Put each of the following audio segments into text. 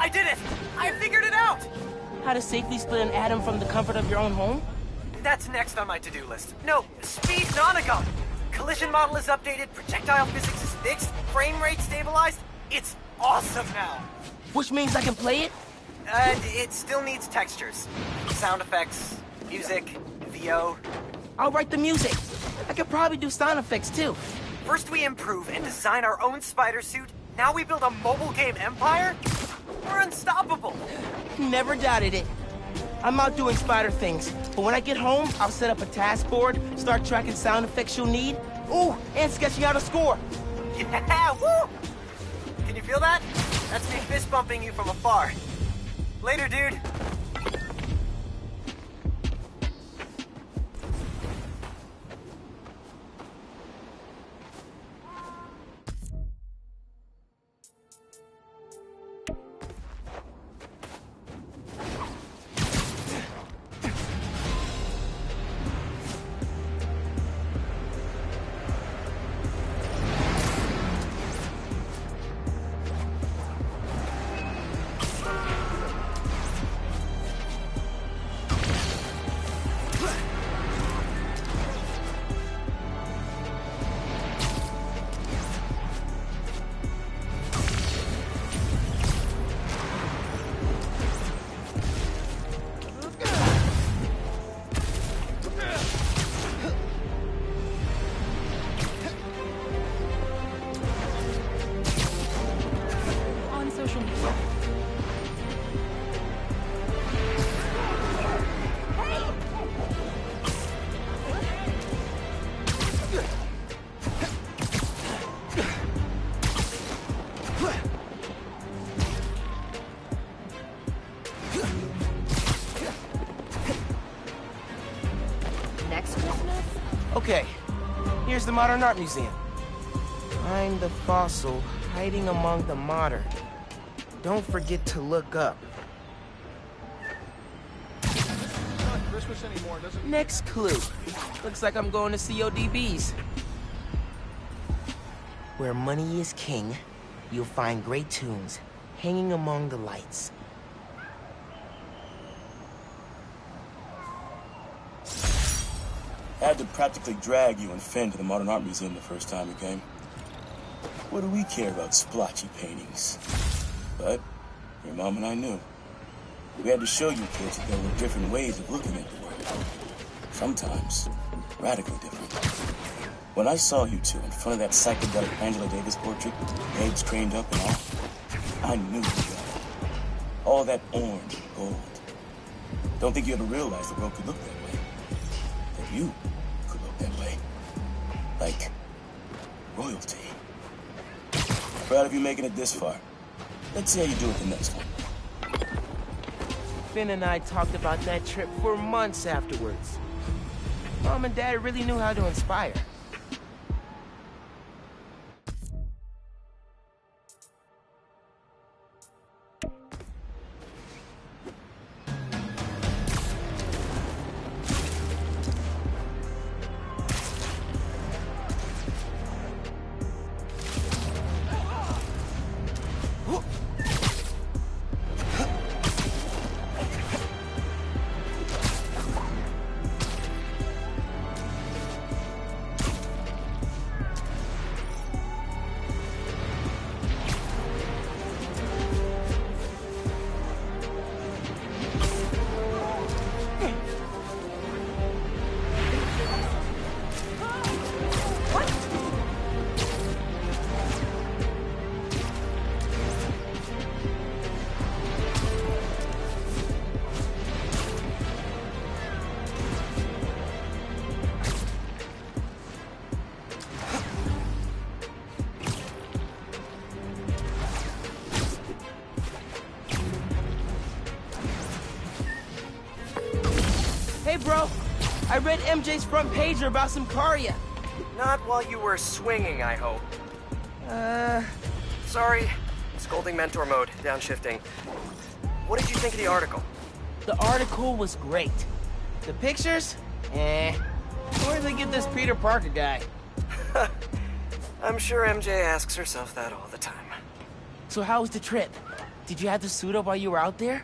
I did it! I figured it out! How to safely split an atom from the comfort of your own home? That's next on my to-do list. No, speed nonagon! Collision model is updated, projectile physics is fixed, frame rate stabilized. It's awesome now! Which means I can play it? It still needs textures. Sound effects, music, VO. I'll write the music. I could probably do sound effects too. First we improve and design our own spider suit. Now we build a mobile game empire? We're unstoppable! Never doubted it. I'm out doing spider things, but when I get home, I'll set up a task board, start tracking sound effects you'll need. Ooh, and sketching out a score. Yeah, woo! Can you feel that? That's me fist bumping you from afar. Later, dude. Okay, here's the Modern Art Museum. Find the fossil hiding among the modern. Don't forget to look up. It's not Christmas anymore, does it? Next clue. Looks like I'm going to CODB's. Where money is king, you'll find great tunes hanging among the lights. I had to practically drag you and Finn to the Modern Art Museum the first time we came. What do we care about splotchy paintings? But your mom and I knew. We had to show you kids that there were different ways of looking at the world. Sometimes radically different. When I saw you two in front of that psychedelic Angela Davis portrait, legs craned up and all, I knew you got it. All that orange and gold. Don't think you ever realized the world could look that way. That you could look that way. Like royalty. Proud of you making it this far. Let's see how you do it the next one. Finn and I talked about that trip for months afterwards. Mom and Dad really knew how to inspire. Hey, bro. I read MJ's front pager about some Karya. Not while you were swinging, I hope. Sorry. Scolding mentor mode, downshifting. What did you think of the article? The article was great. The pictures? Eh. Where did they get this Peter Parker guy? I'm sure MJ asks herself that all the time. So how was the trip? Did you have to suit up while you were out there?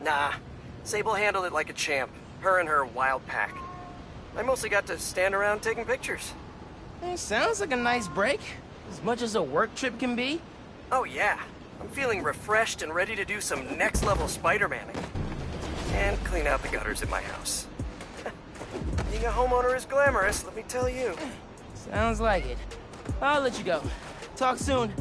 Nah. Sable handled it like a champ. Her and her wild pack. I mostly got to stand around taking pictures. Sounds like a nice break. As much as a work trip can be. Oh yeah. I'm feeling refreshed and ready to do some next-level Spider-Manning. And clean out the gutters at my house. Being a homeowner is glamorous, let me tell you. Sounds like it. I'll let you go. Talk soon.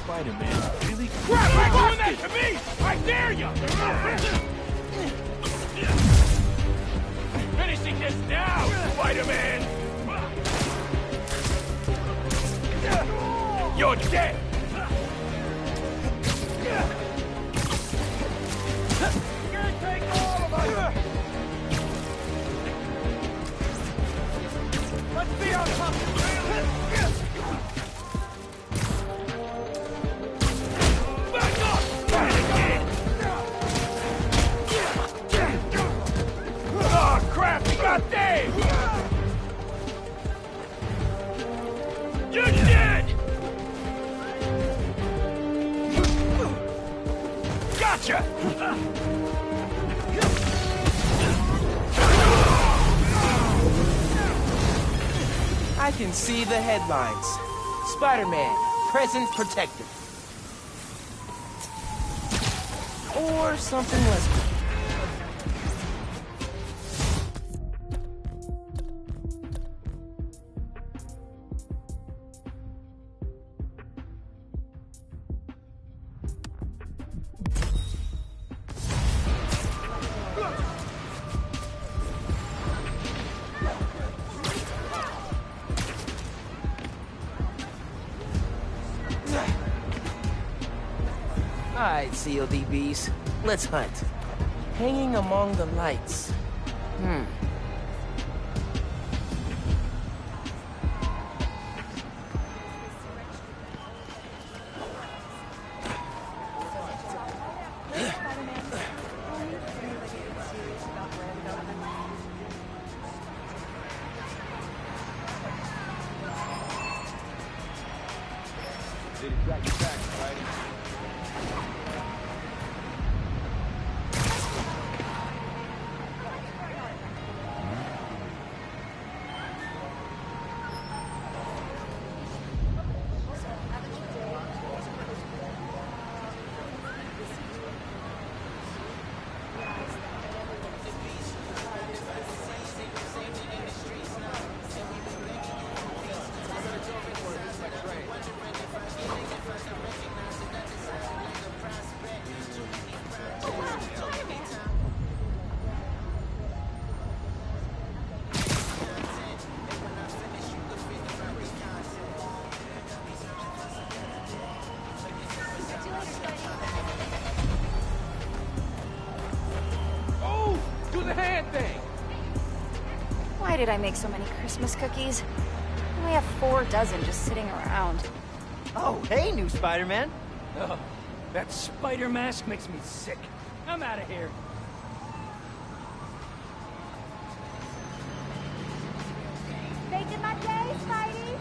Spider-Man really crap! You're doing that to me! I dare you! Finishing this now, Spider-Man! You're dead! Can't take all of us! Let's be on top! Back up! Oh crap! He got Dave! You're dead! Gotcha! I can see the headlines. Spider-Man, present protective. Or something less good. Alright, CODBs. Let's hunt. Hanging among the lights. Why did I make so many Christmas cookies? I only have 4 dozen just sitting around. Oh, hey, new Spider-Man. Oh, that spider mask makes me sick. I'm out of here. Making my day, Spidey!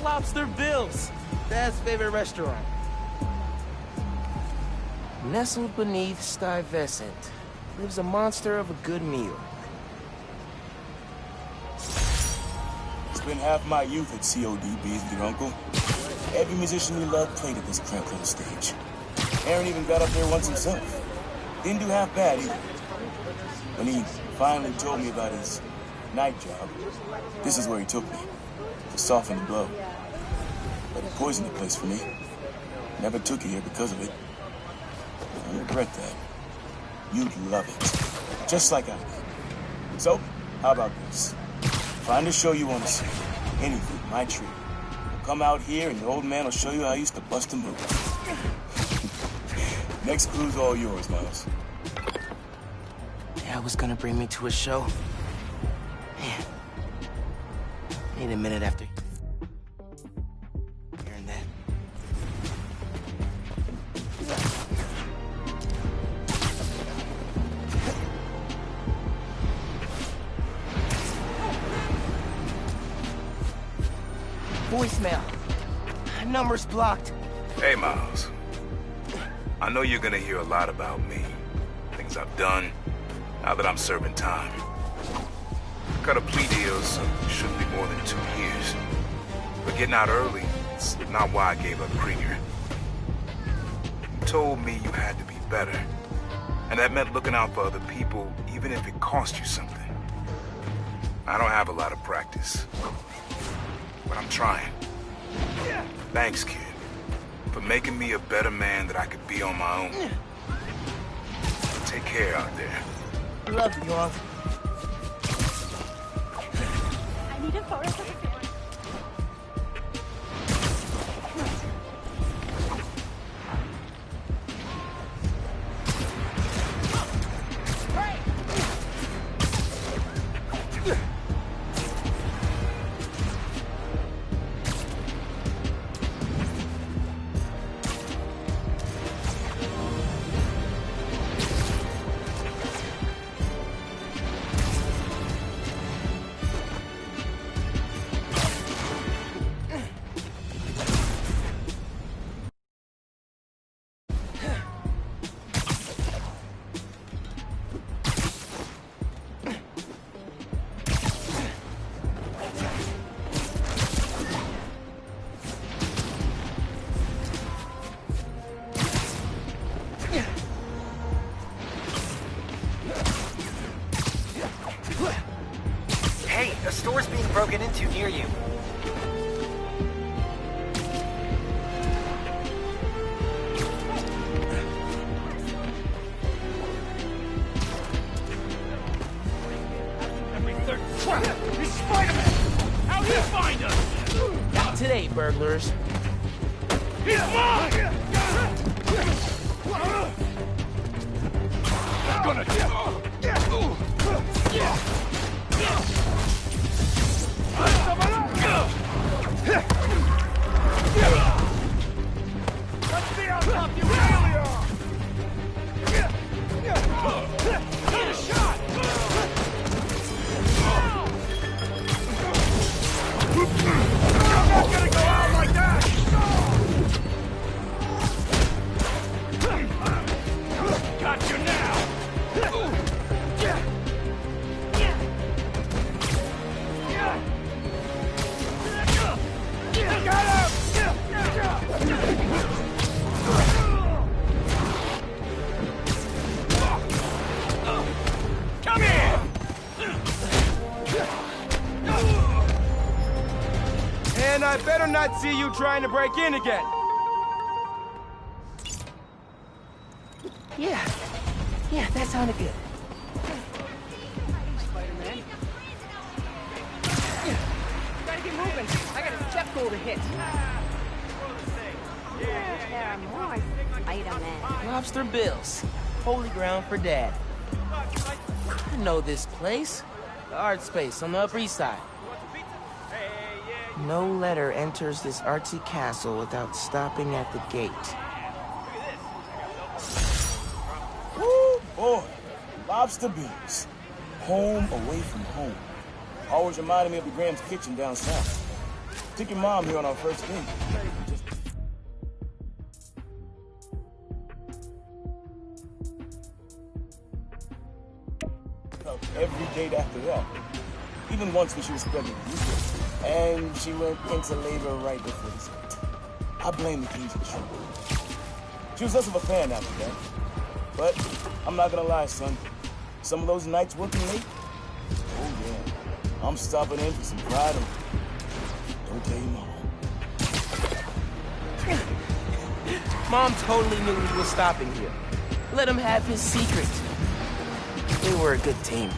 Lobster Bill's, Dad's favorite restaurant. Nestled beneath Stuyvesant lives a monster of a good meal. Spent half my youth at CODBs with your uncle. Every musician we loved played at this cramped little stage. Aaron even got up there once himself. Didn't do half bad either. When he finally told me about his night job, this is where he took me, to soften the blow. But he poisoned the place for me. Never took you here because of it. I regret that. You'd love it. Just like I did. So, how about this? Find a show you want to see. Anything, my treat. We'll come out here and the old man will show you how I used to bust a move. Next clue's all yours, Miles. Dad was gonna bring me to a show. Man. Need a minute after hearing that. Voicemail. Number's blocked. Hey, Miles. I know you're gonna hear a lot about me. Things I've done, now that I'm serving time. Cut a plea deal, so it shouldn't be more than 2 years. But getting out early, it's not why I gave up Krieger. You told me you had to be better. And that meant looking out for other people, even if it cost you something. I don't have a lot of practice. But I'm trying. Thanks, kid, for making me a better man that I could be on my own. Take care out there. Love you, Unc. I need a photo of the Hey, a store's being broken into near you. It's Spider-Man! How'd he find us? Not today, burglars. He's mine! Gonna let's see how tough you really are! Get a shot! I'm not gonna go out like that! Got you now! Come here! And I better not see you trying to break in again. Yeah, that sounded good. Spider-Man. Gotta get moving. I got a step goal to hit. There are more Spider-Man. Lobster Bills. Holy ground for Dad. I know this place. The art space on the Upper East Side. No letter enters this artsy castle without stopping at the gate. Woo, boy. Lobster beans. Home away from home. Always reminded me of the Graham's Kitchen down south. Took your mom here on our first date. Every date after that. Even once when she was pregnant with you. And she went into labor right before this hit. I blame the Cajun troop. She was less of a fan after that. But I'm not gonna lie, son. Some of those nights working late, oh yeah, I'm stopping in for some pride and don't tell your mom. Mom totally knew he was stopping here. Let him have his secret. They were a good team.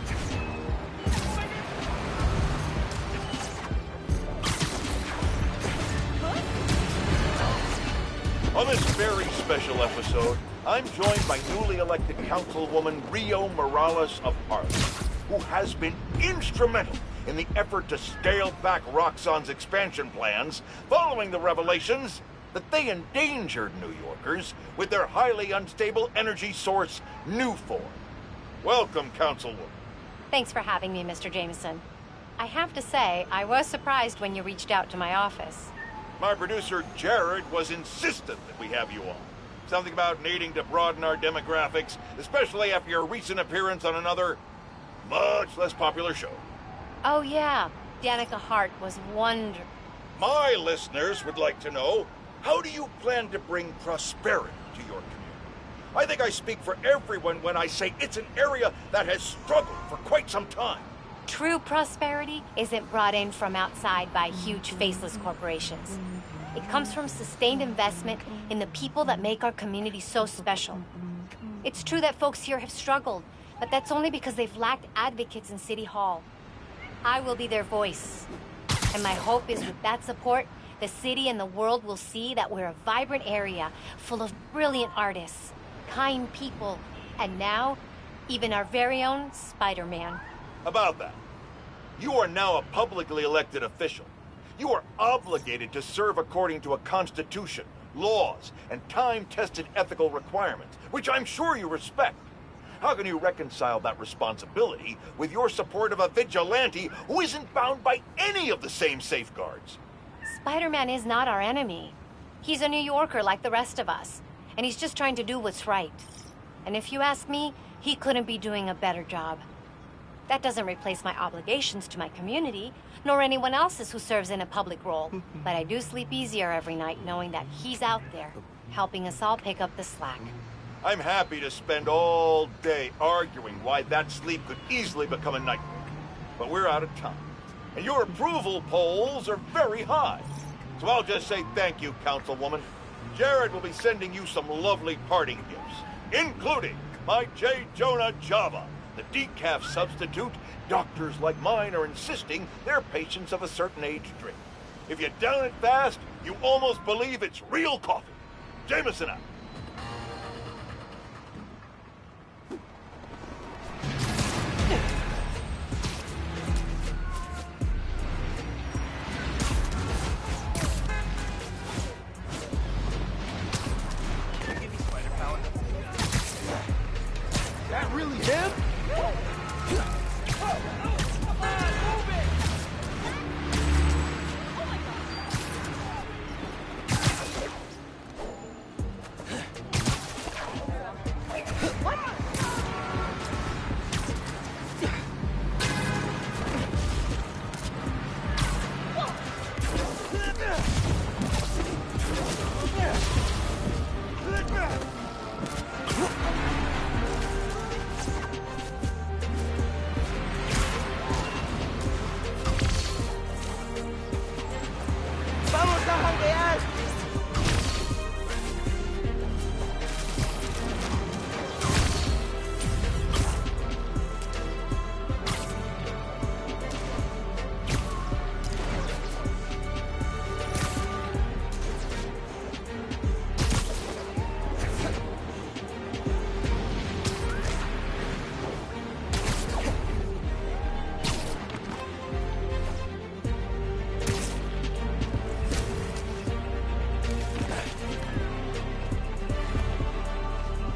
On this very special episode, I'm joined by newly elected Councilwoman Rio Morales of Harlem, who has been instrumental in the effort to scale back Roxxon's expansion plans following the revelations that they endangered New Yorkers with their highly unstable energy source, Nuform. Welcome, Councilwoman. Thanks for having me, Mr. Jameson. I have to say, I was surprised when you reached out to my office. My producer, Jared, was insistent that we have you on. Something about needing to broaden our demographics, especially after your recent appearance on another, much less popular show. Oh yeah, Danica Hart was wonderful. My listeners would like to know, how do you plan to bring prosperity to your community? I think I speak for everyone when I say it's an area that has struggled for quite some time. True prosperity isn't brought in from outside by huge faceless corporations. It comes from sustained investment in the people that make our community so special. It's true that folks here have struggled, but that's only because they've lacked advocates in City Hall. I will be their voice. And my hope is with that support, the city and the world will see that we're a vibrant area full of brilliant artists, kind people, and now, even our very own Spider-Man. About that, you are now a publicly elected official. You are obligated to serve according to a constitution, laws, and time-tested ethical requirements, which I'm sure you respect. How can you reconcile that responsibility with your support of a vigilante who isn't bound by any of the same safeguards? Spider-Man is not our enemy. He's a New Yorker like the rest of us, and he's just trying to do what's right. And if you ask me, he couldn't be doing a better job. That doesn't replace my obligations to my community, nor anyone else's who serves in a public role. But I do sleep easier every night knowing that he's out there, helping us all pick up the slack. I'm happy to spend all day arguing why that sleep could easily become a nightmare. But we're out of time. And your approval polls are very high. So I'll just say thank you, Councilwoman. Jared will be sending you some lovely parting gifts, including my J. Jonah Java, the decaf substitute doctors like mine are insisting their patients of a certain age drink. If you down it fast, you almost believe it's real coffee. Jameson out. That really him?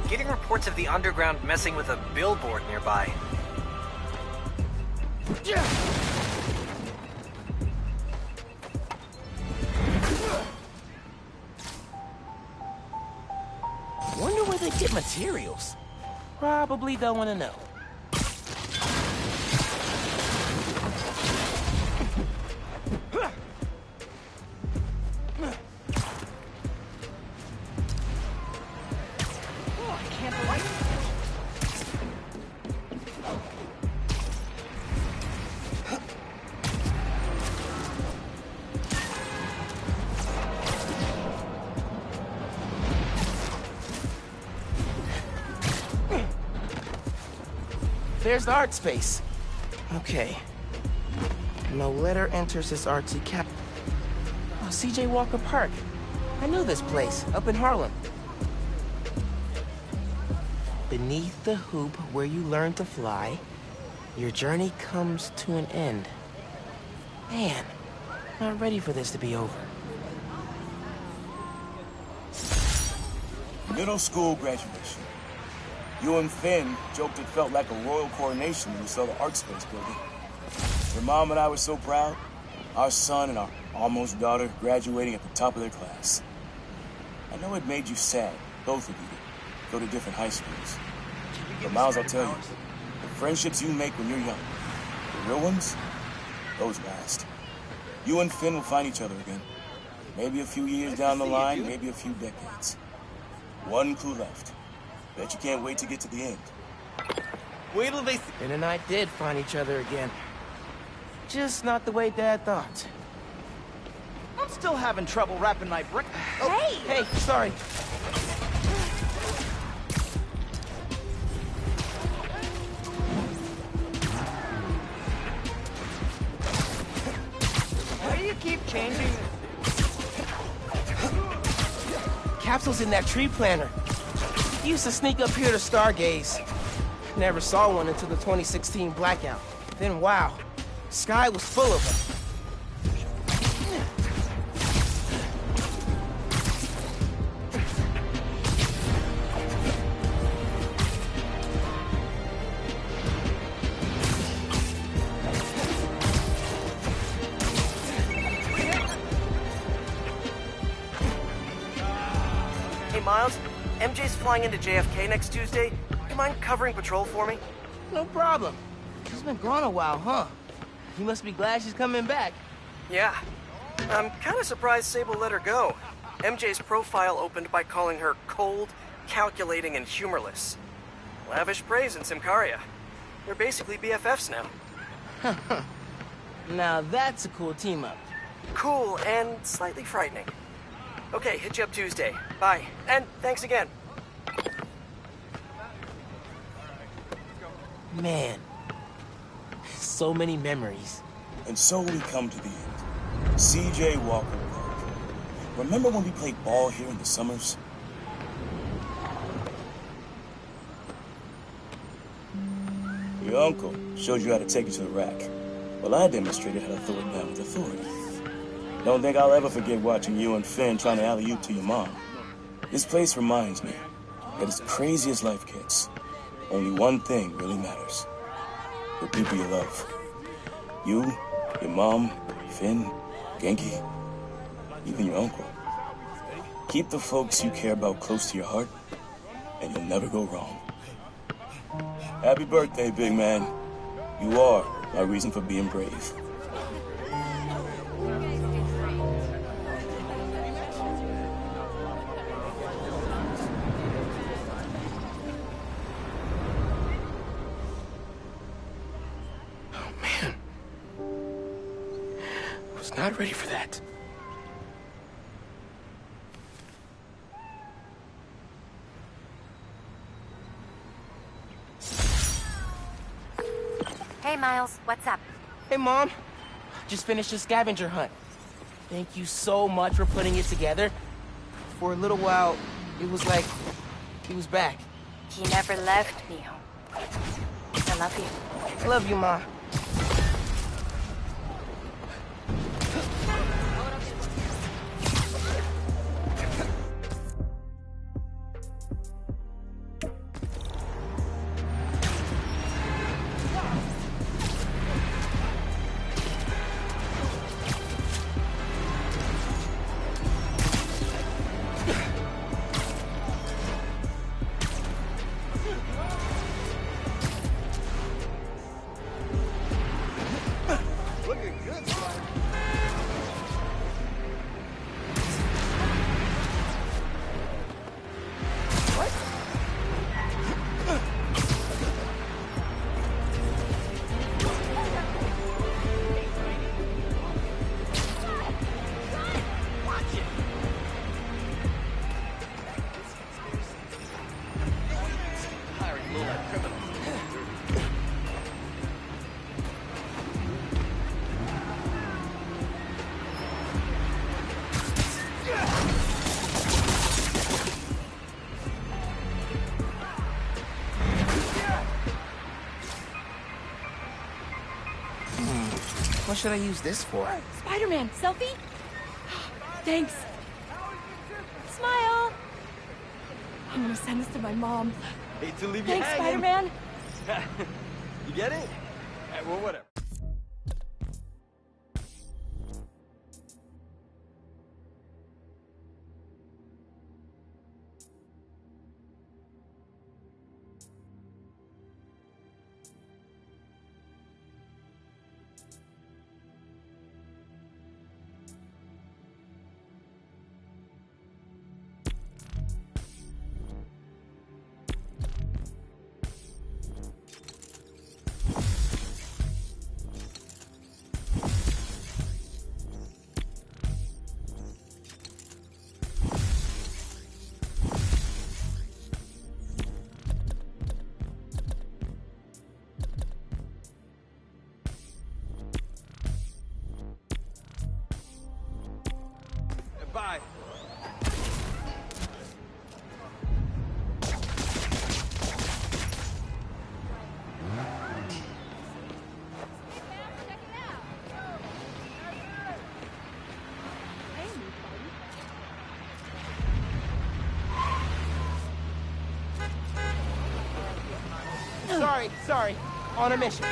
Getting reports of the underground messing with a billboard nearby. Wonder where they get materials. Probably don't want to know. there's the art space. Okay. No letter enters this artsy cap. Oh, C.J. Walker Park. I knew this place, up in Harlem. Beneath the hoop where you learn to fly, your journey comes to an end. Man, not ready for this to be over. Middle school graduation. You and Finn joked it felt like a royal coronation when we saw the art space building. Your mom and I were so proud. Our son and our almost daughter graduating at the top of their class. I know it made you sad, both of you, to go to different high schools. But Miles, I'll tell you, the friendships you make when you're young, the real ones, those last. You and Finn will find each other again. Maybe a few years down the line, maybe a few decades. One clue left. Bet you can't wait to get to the end. Wait till they... Finn and I did find each other again. Just not the way Dad thought. I'm still having trouble wrapping my brick. Oh, hey, sorry. Why do you keep changing? Capsule's in that tree planter. He used to sneak up here to stargaze. Never saw one until the 2016 blackout. Then wow, sky was full of them. Hey, Miles, MJ's flying into JFK next Tuesday. Do you mind covering patrol for me? No problem. She's been gone a while, huh? You must be glad she's coming back. Yeah. I'm kind of surprised Sable let her go. MJ's profile opened by calling her cold, calculating, and humorless. Lavish praise in Symkaria. They're basically BFFs now. Now that's a cool team-up. Cool and slightly frightening. Okay, hit you up Tuesday. Bye. And thanks again. Man, so many memories. And so we come to the end. C.J. Walker Park. Remember when we played ball here in the summers? Your uncle showed you how to take it to the rack. Well, I demonstrated how to throw it down with authority. Don't think I'll ever forget watching you and Finn trying to alley-oop to your mom. This place reminds me that as crazy as life gets, only one thing really matters. The people you love. You, your mom, Finn, Genki, even your uncle. Keep the folks you care about close to your heart, and you'll never go wrong. Happy birthday, big man. You are my reason for being brave. Not ready for that. Hey, Miles, what's up? Hey, Mom. Just finished a scavenger hunt. Thank you so much for putting it together. For a little while, it was like he was back. He never left, mijo. I love you. I love you, Ma. What should I use this for? Spider-Man, selfie? Thanks. Smile. I'm gonna send this to my mom. Hate to leave you Thanks, hanging. Spider-Man. You get it? Well, whatever. Bye. Sorry. On a mission.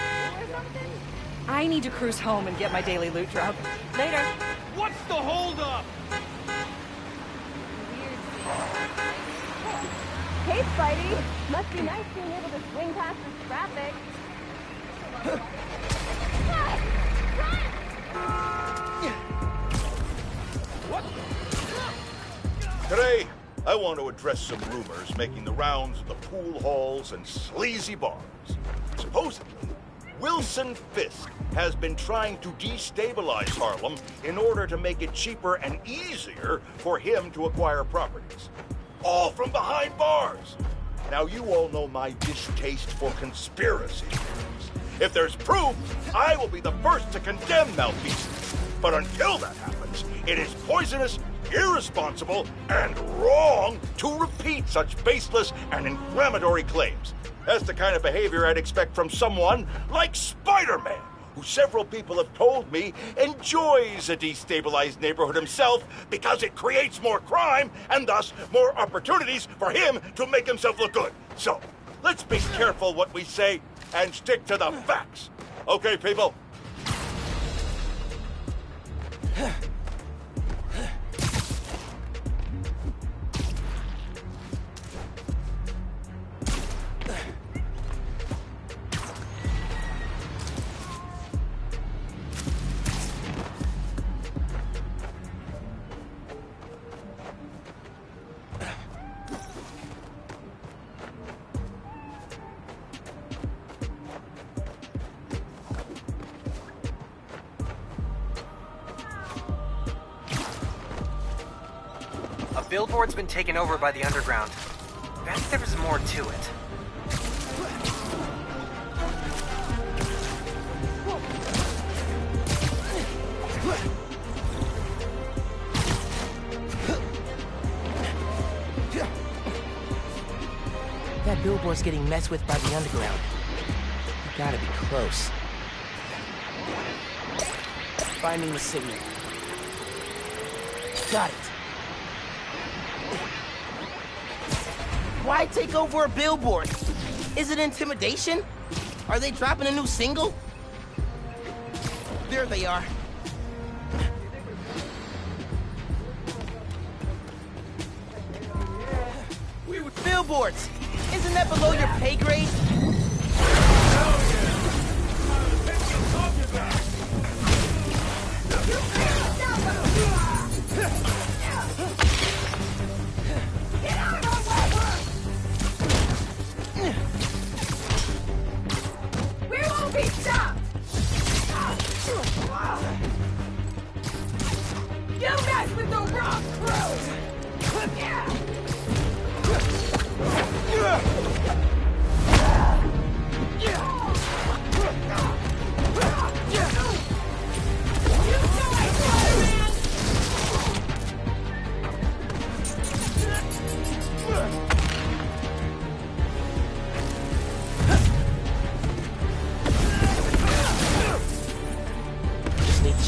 I need to cruise home and get my daily loot drop. Later. What's the holdup? Hey, Spidey. Must be nice being able to swing past this traffic. Today, I want to address some rumors making the rounds of the pool halls and sleazy bars. Supposedly, Wilson Fisk has been trying to destabilize Harlem in order to make it cheaper and easier for him to acquire properties. All from behind bars. Now, you all know my distaste for conspiracy theories. If there's proof, I will be the first to condemn malfeasance. But until that happens, it is poisonous, irresponsible, and wrong to repeat such baseless and inflammatory claims. That's the kind of behavior I'd expect from someone like Spider-Man, who several people have told me enjoys a destabilized neighborhood himself because it creates more crime and thus more opportunities for him to make himself look good. So, let's be careful what we say and stick to the facts. Okay, people? A billboard's been taken over by the underground. Bet there was more to it. That billboard's getting messed with by the underground. You gotta be close. Finding the signal. Got it. Why take over a billboard? Is it intimidation? Are they dropping a new single? There they are. Billboards! Isn't that below your pay grade?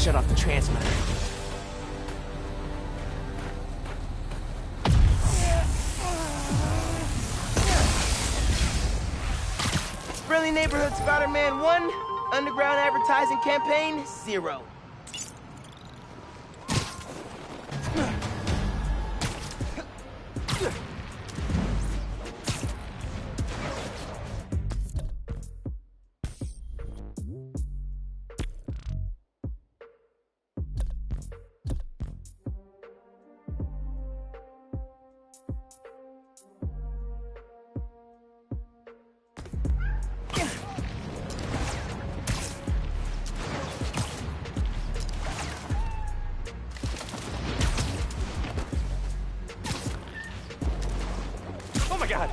shut off the transmitter. Friendly Neighborhood Spider-Man 1, underground advertising campaign 0. Oh my god!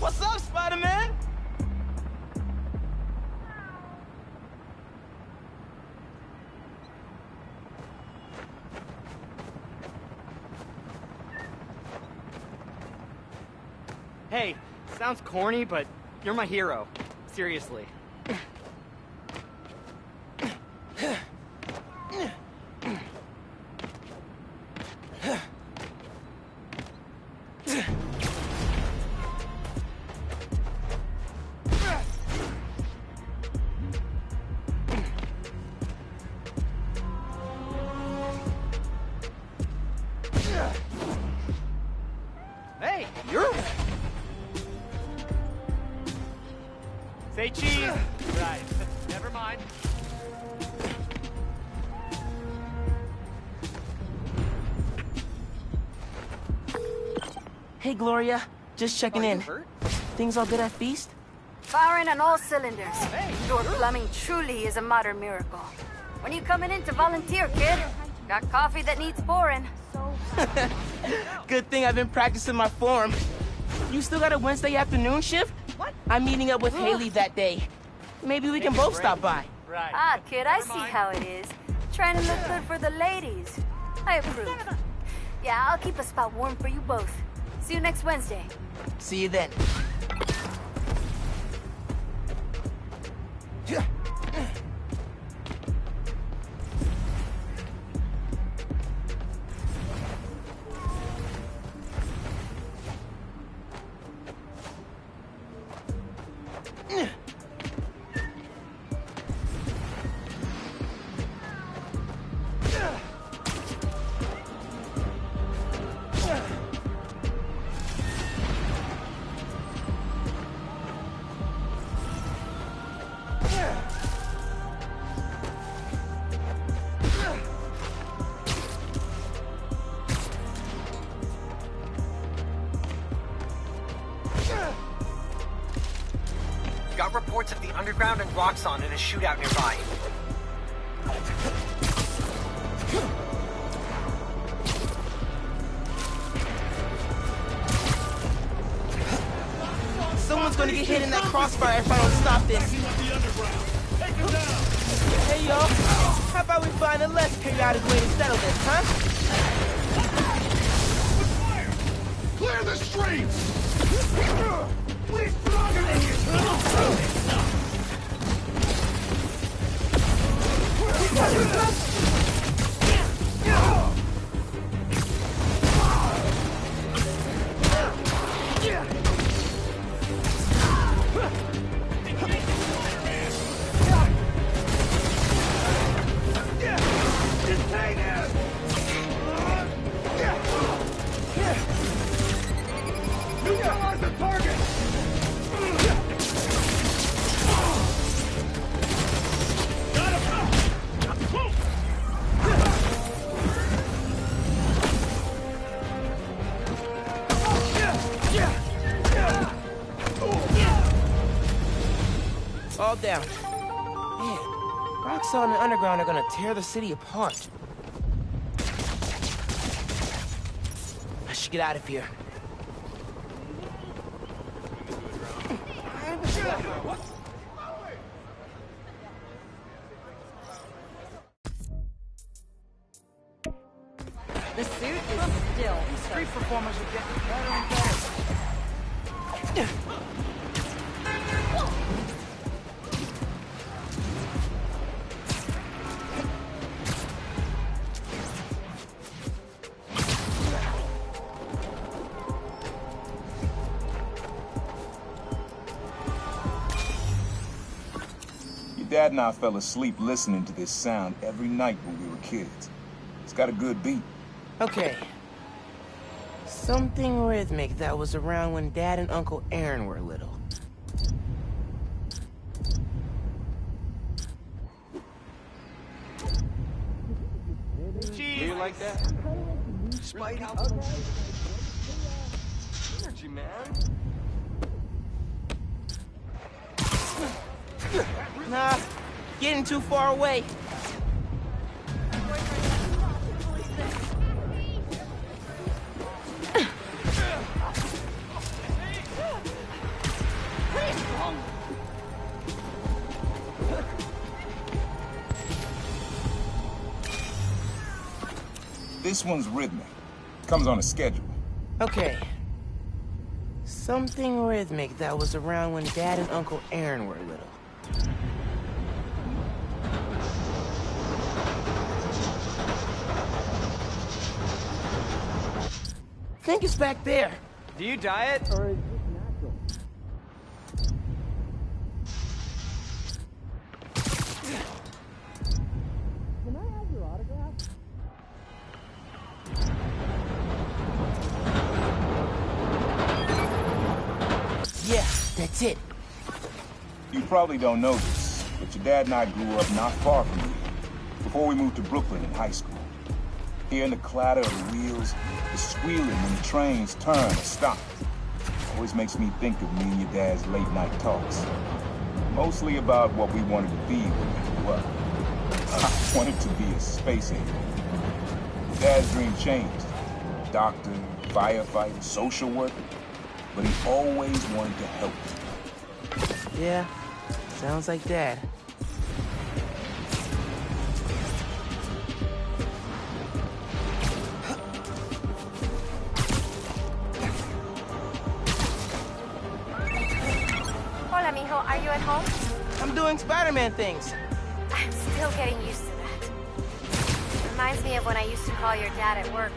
What's up, Spider-Man? Hey, sounds corny, but you're my hero. Seriously. Hey, you're... Say cheese. Right. Never mind. Hey, Gloria. Just checking in. Things all good at Feast? Firing on all cylinders. Your plumbing truly is a modern miracle. When you coming in to volunteer, kid? Got coffee that needs pouring. Good thing I've been practicing my form. You still got a Wednesday afternoon shift? What? I'm meeting up with Haley that day. Maybe we can both stop by. Right. Ah, kid, I see how it is. Trying to look good for the ladies. I approve. Yeah, I'll keep a spot warm for you both. See you next Wednesday. See you then. Got reports of the Underground and Roxxon in a shootout nearby. Someone's gonna get hit in that crossfire if I don't stop this. Hey, y'all. How about we find a less chaotic way to settle this, huh? Clear the streets! We're stronger than you! Neutralize the target! All down. Man, Roxxon and the Underground are gonna tear the city apart. I should get out of here. The suit is still. Street performers are getting better and better. Your dad and I fell asleep listening to this sound every night when we were kids. It's got a good beat. Okay. Something rhythmic that was around when Dad and Uncle Aaron were little. Do you like that? Spidey? Energy, man. Nah, getting too far away. This one's rhythmic. Comes on a schedule. Okay. Something rhythmic that was around when Dad and Uncle Aaron were little. I think it's back there. Do you diet, or is this natural? Can I have your autograph? Yeah, that's it. You probably don't know this, but your dad and I grew up not far from here, before we moved to Brooklyn in high school. Hearing the clatter of the wheels, the squealing when the trains turn or stop, always makes me think of me and your dad's late night talks. Mostly about what we wanted to be when we grew up. I wanted to be a space alien. Dad's dream changed. Doctor, firefighter, social worker. But he always wanted to help me. Yeah, sounds like Dad. Hola, mijo. Are you at home? I'm doing Spider-Man things. I'm still getting used to that. Reminds me of when I used to call your dad at work.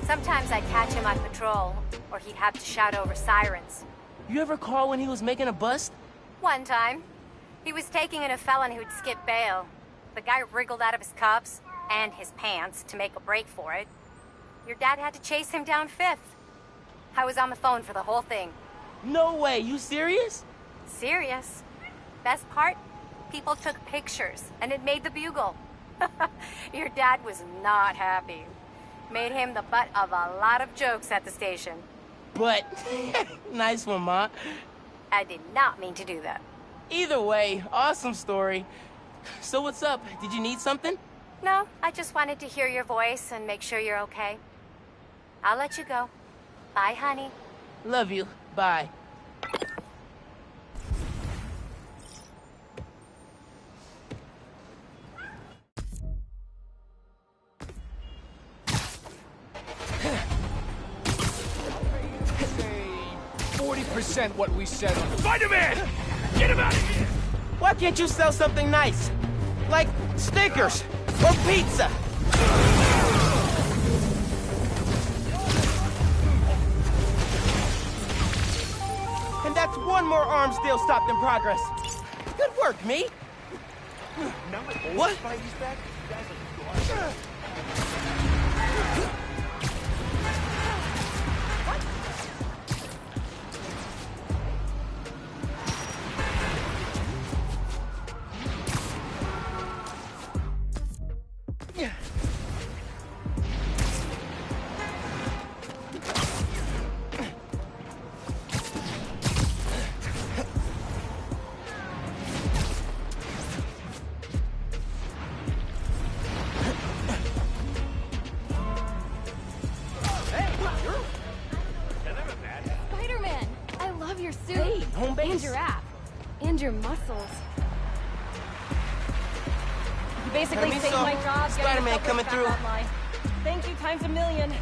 Sometimes I'd catch him on patrol, or he'd have to shout over sirens. You ever call when he was making a bust? One time, he was taking in a felon who'd skipped bail. The guy wriggled out of his cuffs and his pants to make a break for it. Your dad had to chase him down Fifth. I was on the phone for the whole thing. No way, you serious? Serious. Best part? People took pictures, and it made the Bugle. Your dad was not happy. Made him the butt of a lot of jokes at the station. But, nice one, Ma. I did not mean to do that. Either way, awesome story. So what's up? Did you need something? No, I just wanted to hear your voice and make sure you're okay. I'll let you go. Bye, honey. Love you. Bye. 40% what we said on Spider-Man! Get him out of here! Why can't you sell something nice? Like Snickers or pizza? And that's one more arms deal stopped in progress. Good work, me. What? Spidey's back. You guys are gone. days. And your app. And your muscles. You basically I mean, saved so, my job. Spider-Man coming through. Thank you times a million.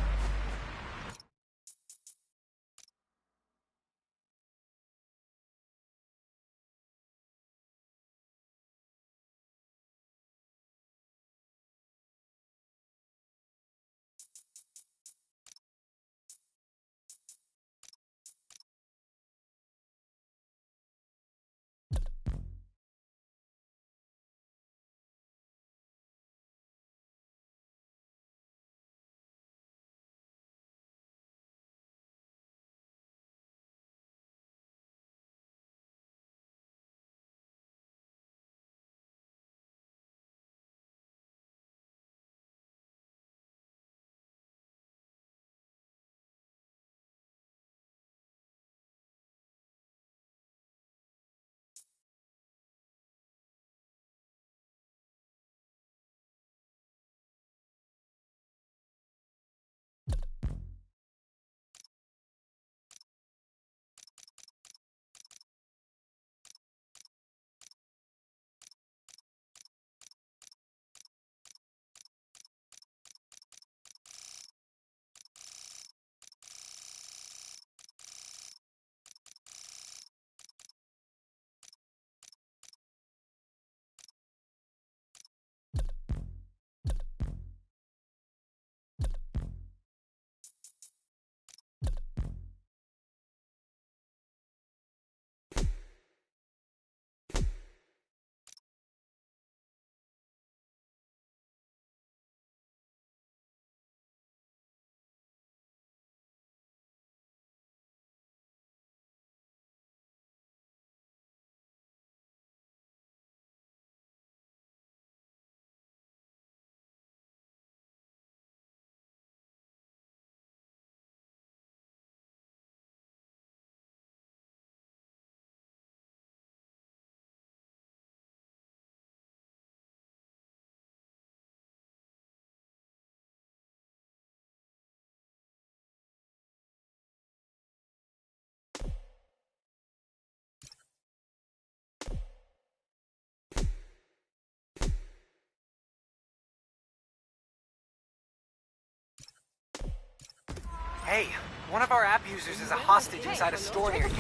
Hey, one of our app users is a hostage inside a store near you.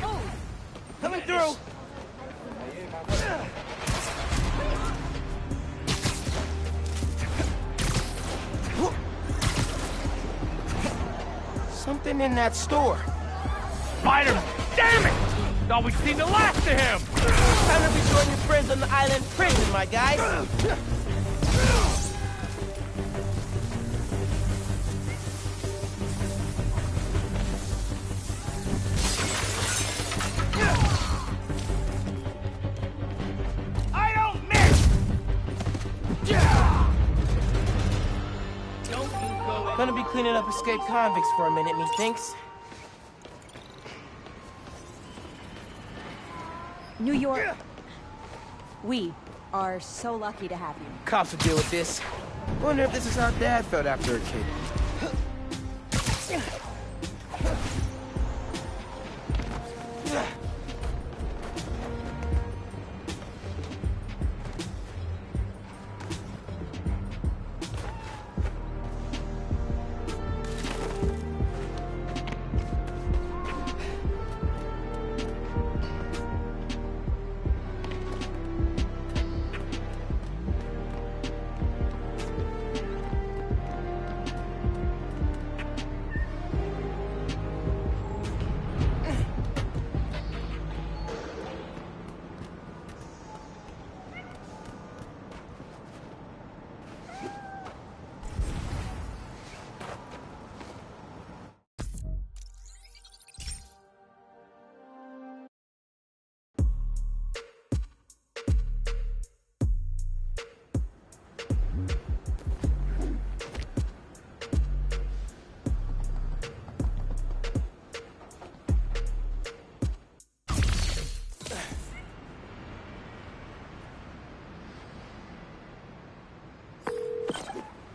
Coming through! Something in that store. Spider-Man! Damn it! Thought we'd seen the last of him! Time to rejoin your friends on the island prison, my guy. I don't miss! Gonna be cleaning up escaped convicts for a minute, methinks. New York. We are so lucky to have you. Cops will deal with this. Wonder if this is how Dad felt after a kid.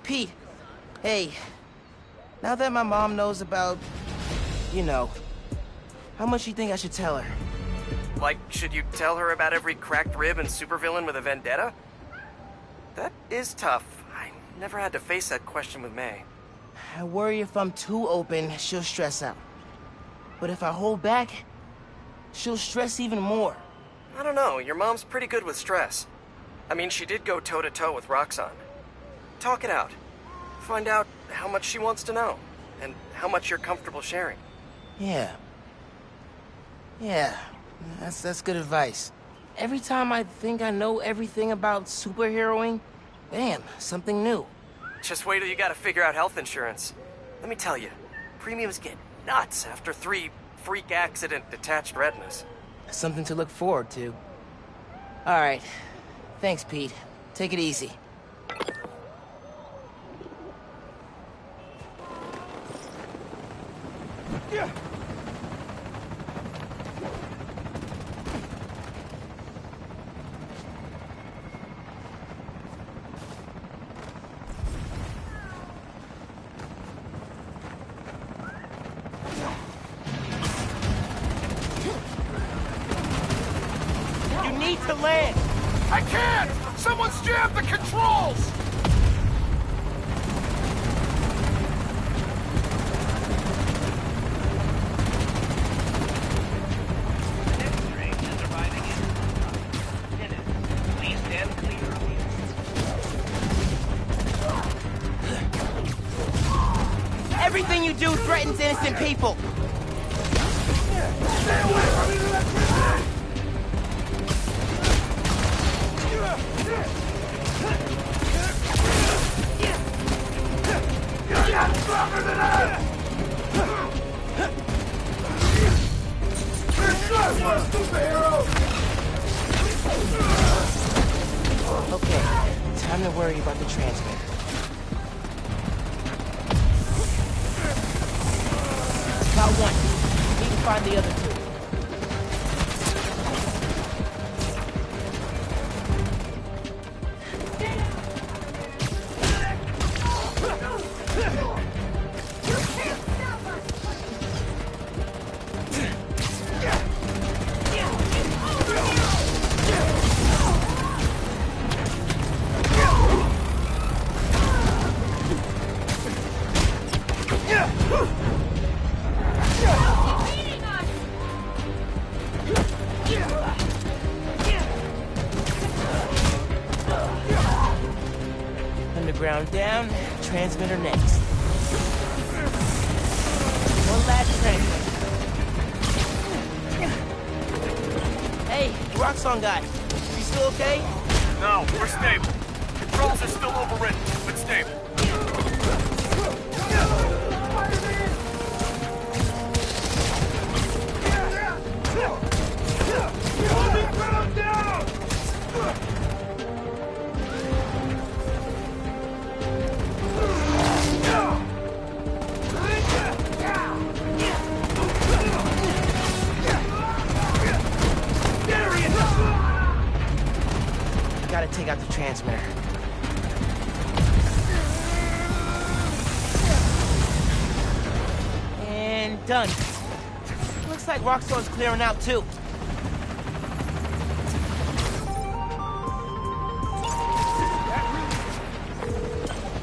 Pete, hey, now that my mom knows about, you know, how much you think I should tell her? Like, should you tell her about every cracked rib and supervillain with a vendetta? That is tough. I never had to face that question with May. I worry if I'm too open, she'll stress out. But if I hold back, she'll stress even more. I don't know, your mom's pretty good with stress. I mean, she did go toe-to-toe with Roxxon. Talk it out. Find out how much she wants to know, and how much you're comfortable sharing. Yeah. That's good advice. Every time I think I know everything about superheroing, bam, something new. Just wait till you gotta figure out health insurance. Let me tell you, premiums get nuts after 3 freak accident detached retinas. Something to look forward to. All right. Thanks, Pete. Take it easy. Yeah. You need to land! I can't! Someone's jammed the controls! Everything you do threatens innocent people! Stay away from me! You're not stronger than us! You're just a superhero! Okay, time to worry about the transmitter. Got one. Need to find the other two. Underground down, transmitter next. One last transmitter. Hey, Roxxon guy, you still okay? No, we're stable. Controls are still overridden, but stable. Holding ground down! Gotta take out the transmitter. And done. Looks like Roxxon's clearing out too.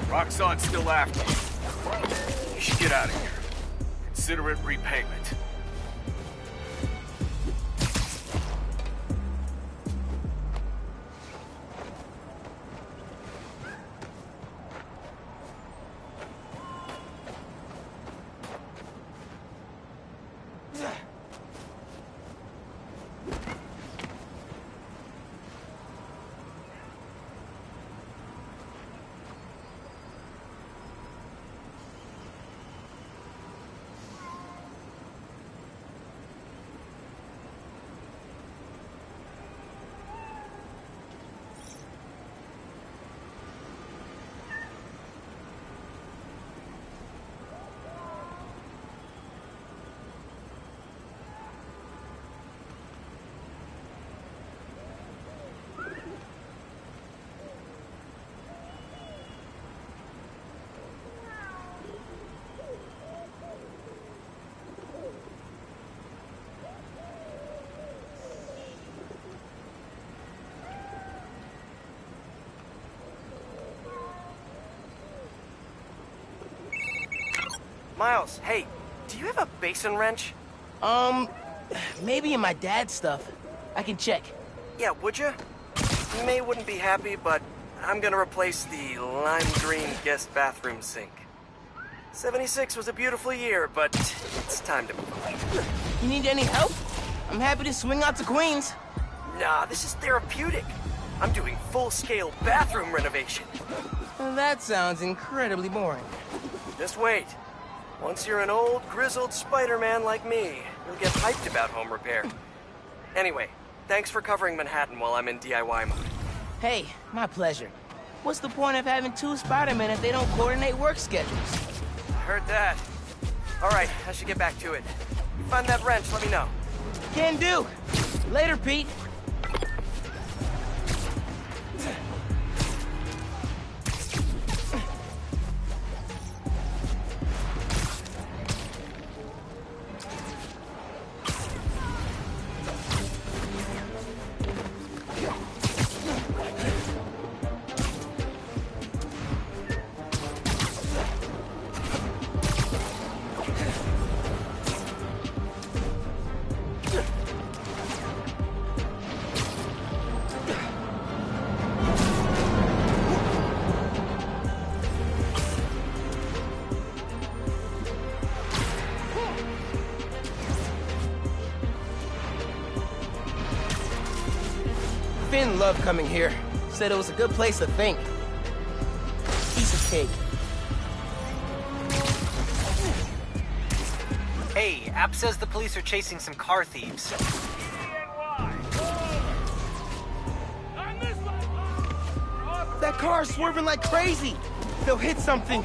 Roxxon's still after you. You should get out of here. Consider it repayment. Miles, hey, do you have a basin wrench? Maybe in my dad's stuff. I can check. Yeah, would you? May wouldn't be happy, but I'm gonna replace the lime green guest bathroom sink. 76 was a beautiful year, but it's time to move on. You need any help? I'm happy to swing out to Queens. Nah, this is therapeutic. I'm doing full-scale bathroom renovation. That sounds incredibly boring. Just wait. Once you're an old, grizzled Spider-Man like me, you'll get hyped about home repair. Anyway, thanks for covering Manhattan while I'm in DIY mode. Hey, my pleasure. What's the point of having two Spider-Men if they don't coordinate work schedules? Heard that. All right, I should get back to it. You find that wrench, let me know. Can do. Later, Pete. Finn loved coming here. Said it was a good place to think. Piece of cake. Hey, App says the police are chasing some car thieves. That car's swerving like crazy. They'll hit something.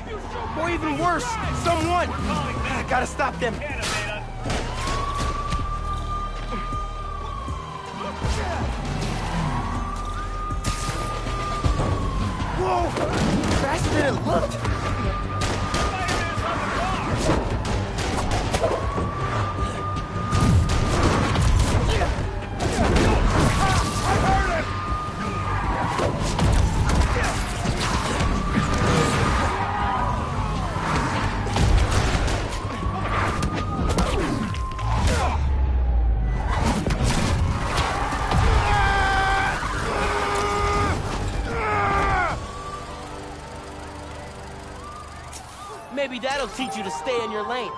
Or even worse, someone. I gotta stop them. Whoa! Faster than it looked! Maybe that'll teach you to stay in your lane.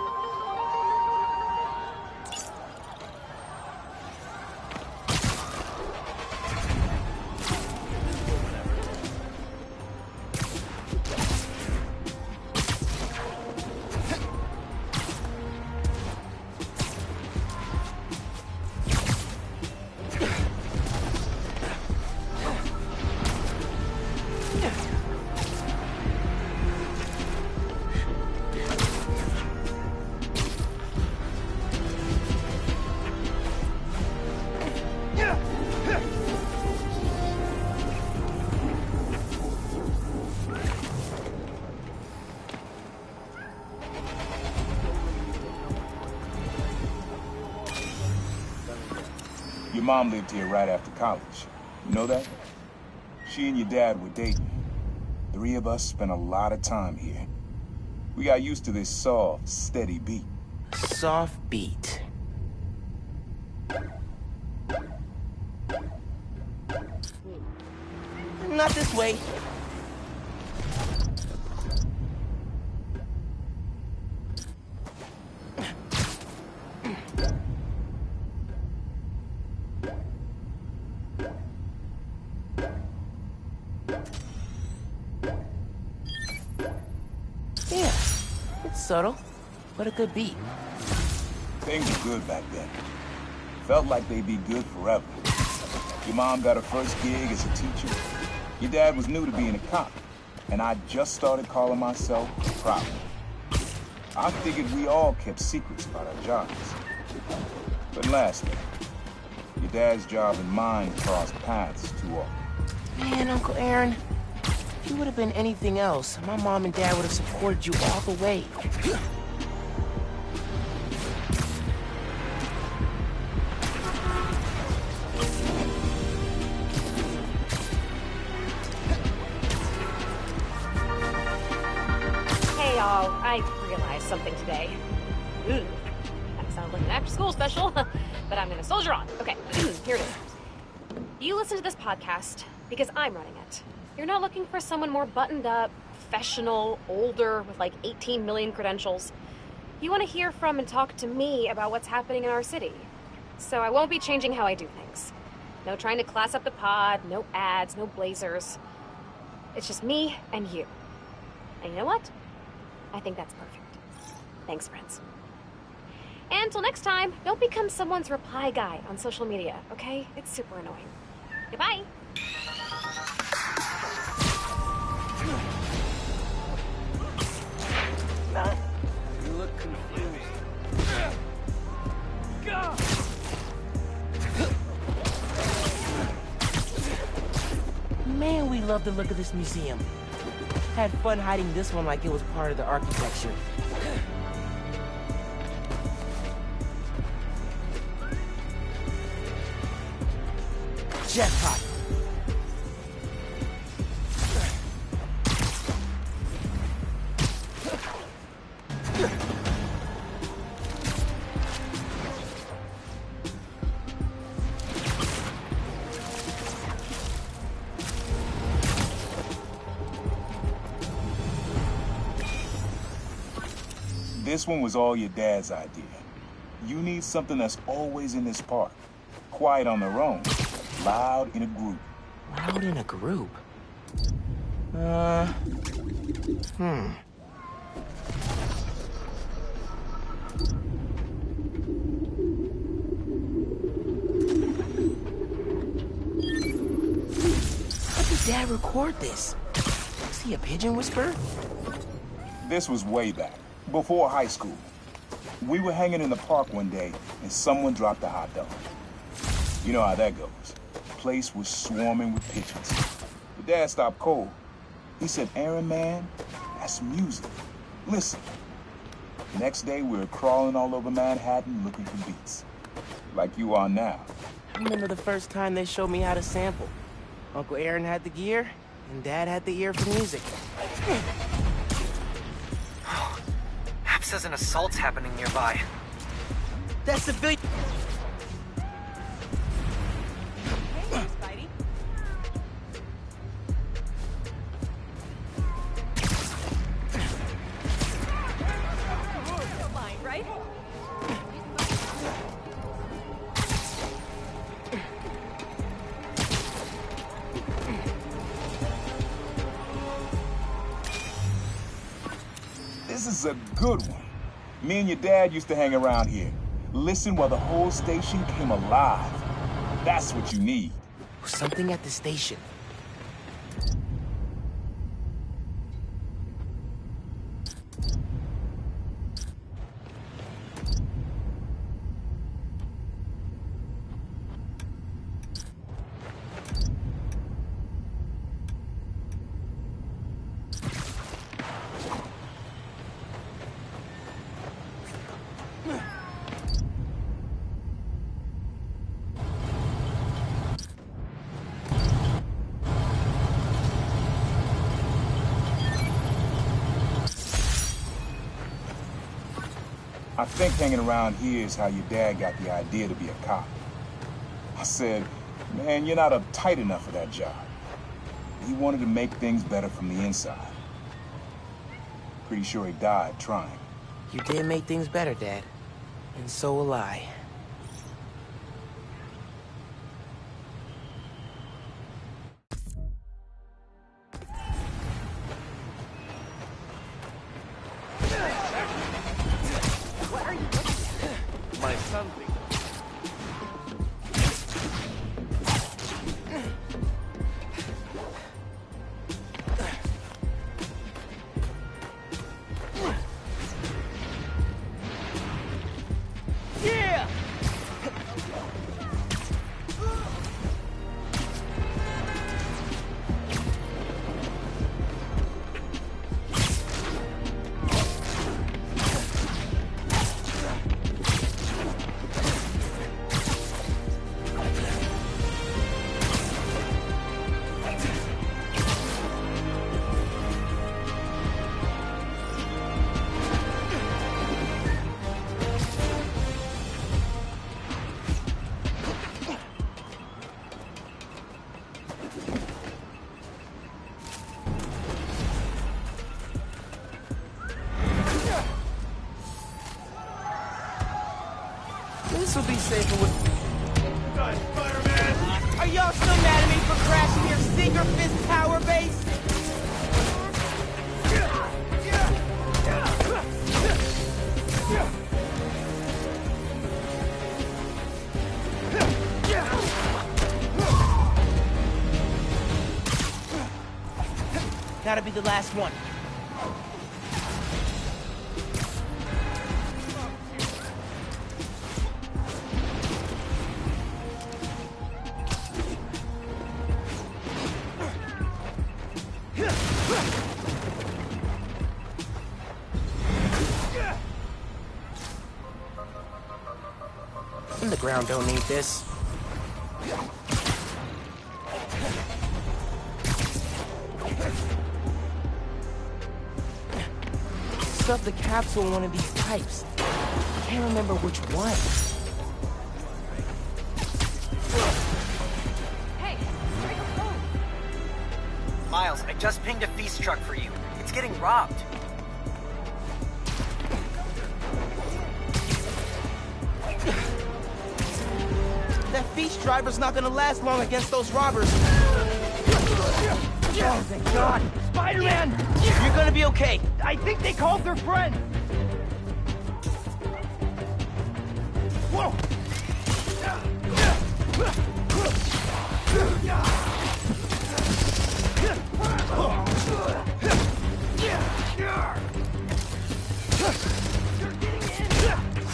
Your mom lived here right after college. You know that? She and your dad were dating. 3 of us spent a lot of time here. We got used to this soft, steady beat. Soft beat. Not this way. Yeah, it's subtle, but a good beat. Things were good back then. Felt like they'd be good forever. Your mom got her first gig as a teacher. Your dad was new to being a cop, and I just started calling myself a problem. I figured we all kept secrets about our jobs. But lastly, your dad's job and mine crossed paths too often. Man, Uncle Aaron, if you would have been anything else, my mom and dad would have supported you all the way. Hey, y'all, I realize something today. Ooh, that sounds like an after-school special, but I'm gonna soldier on. Okay, here it is. You listen to this podcast because I'm running it. You're not looking for someone more buttoned up, professional, older, with like 18 million credentials. You want to hear from and talk to me about what's happening in our city. So I won't be changing how I do things. No trying to class up the pod, no ads, no blazers. It's just me and you. And you know what? I think that's perfect. Thanks, friends. And until next time, don't become someone's reply guy on social media, okay? It's super annoying. Goodbye! You look confused. Man, we love the look of this museum. Had fun hiding this one like it was part of the architecture. Jackpot! This one was all your dad's idea. You need something that's always in this park. Quiet on their own, loud in a group. Loud in a group? How did Dad record this? Was he a pigeon whisperer? This was way back, before high school. We were hanging in the park one day, and someone dropped a hot dog. You know how that goes. The place was swarming with pigeons. But Dad stopped cold. He said, "Aaron, man, that's music. Listen." Next day, we were crawling all over Manhattan looking for beats. Like you are now. I remember the first time they showed me how to sample. Uncle Aaron had the gear, and Dad had the ear for music. App says an assault's happening nearby. That's the big... This is a good one. Me and your dad used to hang around here. Listen while the whole station came alive. That's what you need. Something at the station. I think hanging around here is how your dad got the idea to be a cop. I said, "Man, you're not uptight enough for that job." He wanted to make things better from the inside. Pretty sure he died trying. You did make things better, Dad. And so will I. What are you looking at? My something. Yeah! This will be safer with... Spider-Man! Are y'all still mad at me for crashing your Stinger Fist power base? Gotta be the last one. The ground don't need this. Stuff the capsule in one of these pipes. I can't remember which one. Hey, break a phone. Miles, I just pinged a feast truck for you. It's getting robbed. That feast driver's not gonna last long against those robbers. Oh, thank God. Spider-Man! You're gonna be okay. I think they called their friend. Whoa!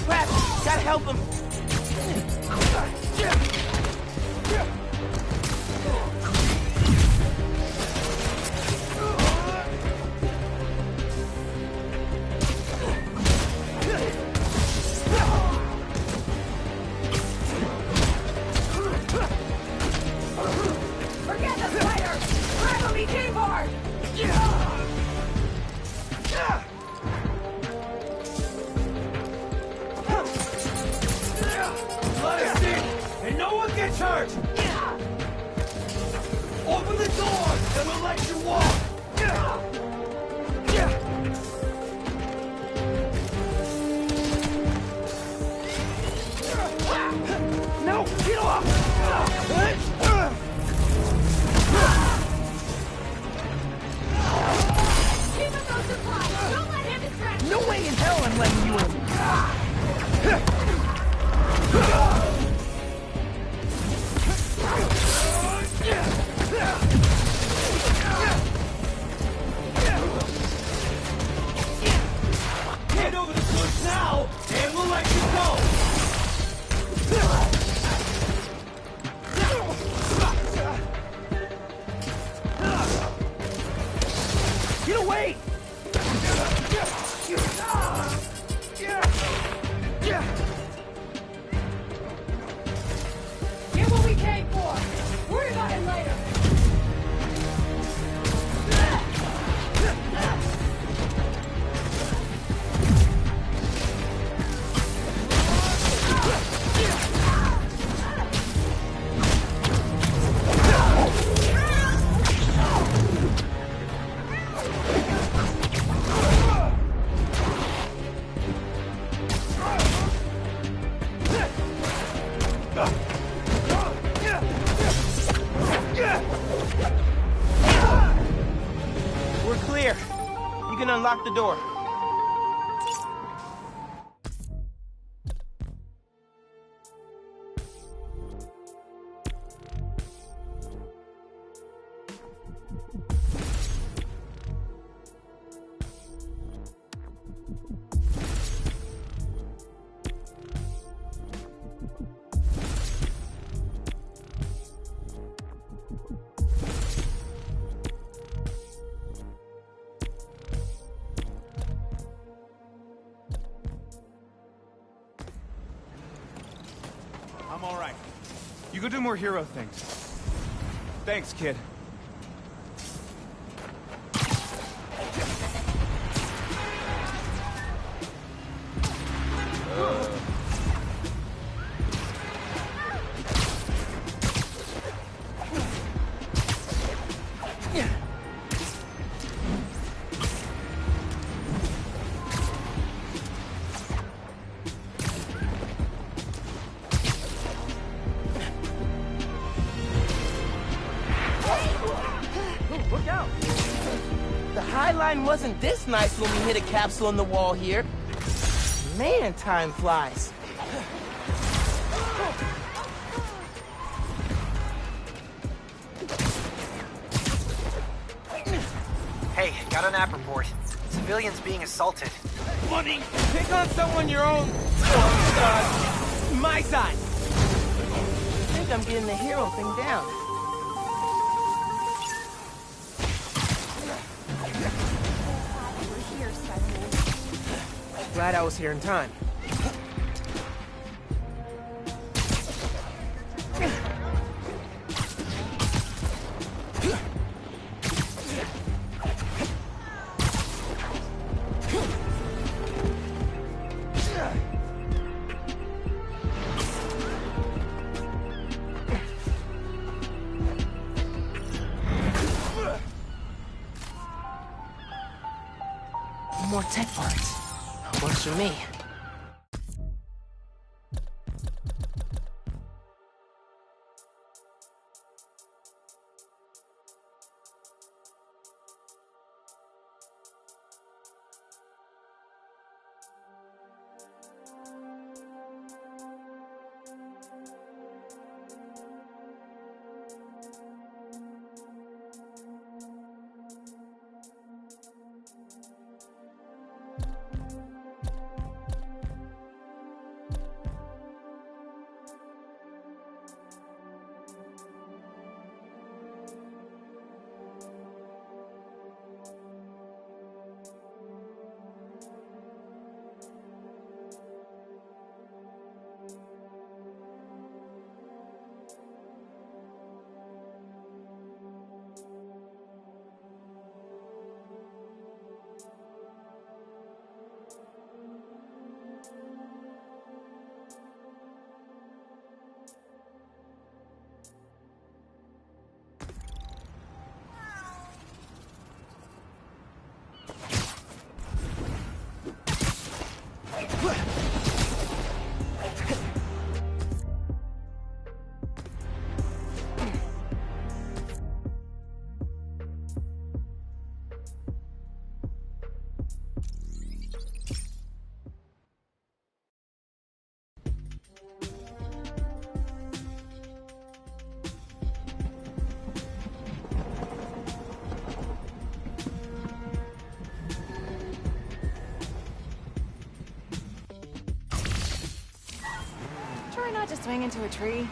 Crap! Gotta help him. Forget the spider! Grab him, he came hard! Let us in, and no one gets hurt! Open the door, and we'll let you walk! No! Get off! Keep up those supplies! Don't let him distract you! No way in hell I'm letting you in! Hand over the goods now, and we'll let you go! Get away! Get what we came for! Worry about it later! We're clear. You can unlock the door. I'm all right. You go do more hero things. Thanks, kid. Highline wasn't this nice when we hit a capsule in the wall here. Man, time flies. Hey, got an app report. Civilians being assaulted. Money! Pick on someone your own... my side! I think I'm getting the hero thing down. Glad I was here in time. More tech parts. Works for me. Try not to swing into a tree.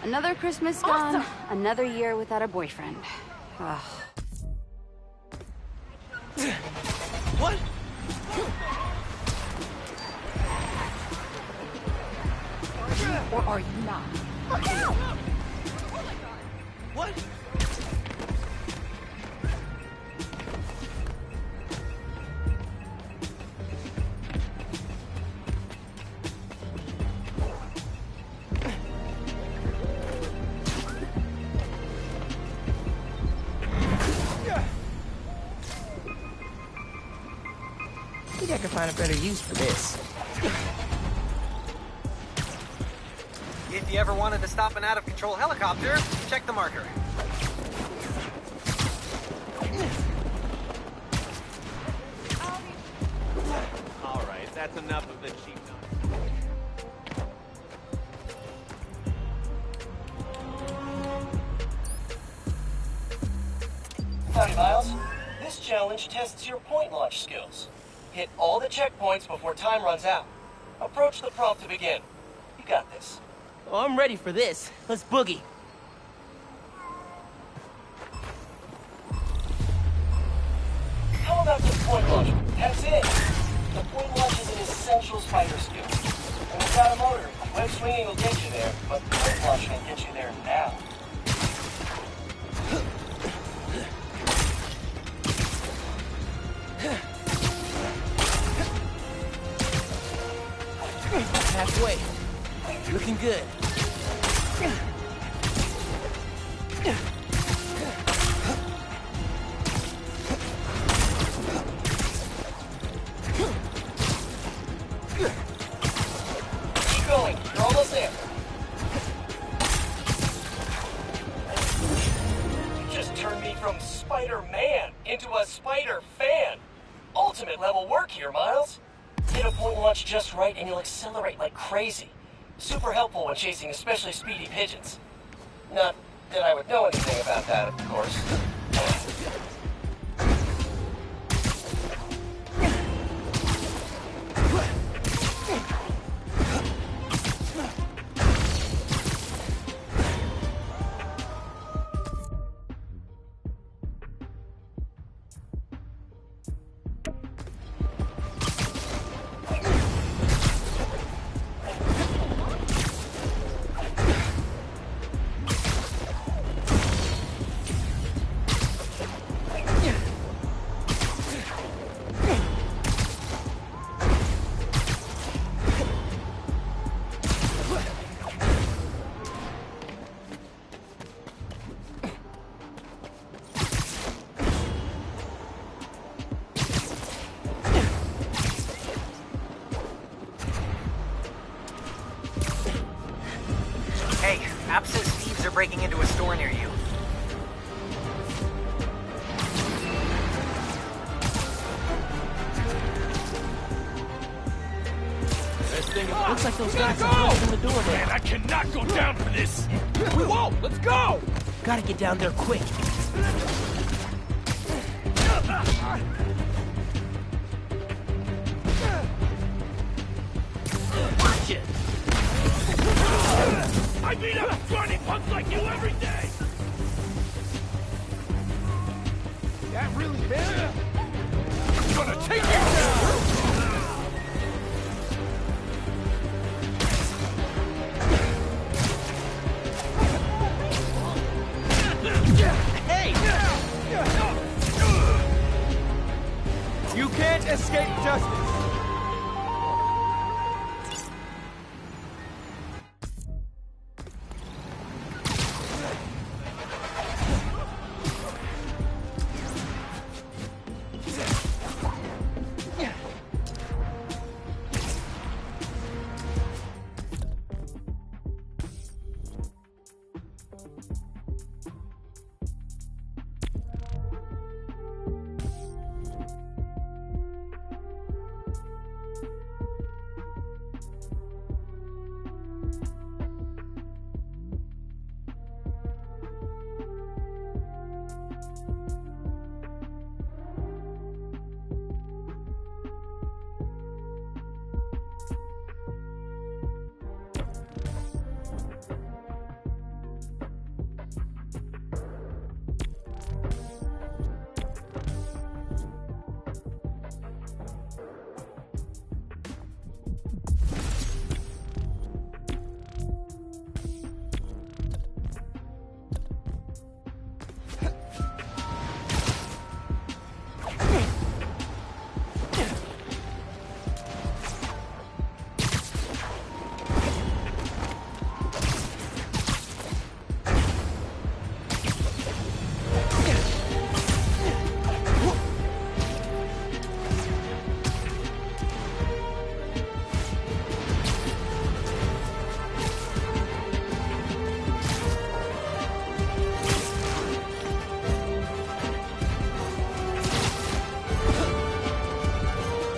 Another Christmas gone, another year without a boyfriend. Ugh. What? Or are you not? What? I think I can find a better use for this. If you ever wanted to stop an out-of-control helicopter, check the marker. All right, that's enough of the cheap nonsense. Howdy, Miles. This challenge tests your point launch skills. Hit all the checkpoints before time runs out. Approach the prompt to begin. You got this. Oh, I'm ready for this. Let's boogie. How about the point launch? That's it. The point launch is an essential spider skill. And without a motor, web swinging will get you there, but the point launch can get you there now. Halfway. Looking good. Keep going. You're almost there. You just turned me from Spider-Man to a Spider fan. Ultimate level work here, Miles. Hit a point launch just right and you'll accelerate like crazy. Super helpful when chasing especially speedy pigeons. Not that I would know anything about that, of course. App says thieves are breaking into a store near you. Looks like those guys are closing the door there. Man, I cannot go down for this! We won't! Let's go! Gotta get down there quick. Watch it! I beat up funny punks like you every day! That really bad? I'm gonna take you down! Hey! You can't escape justice!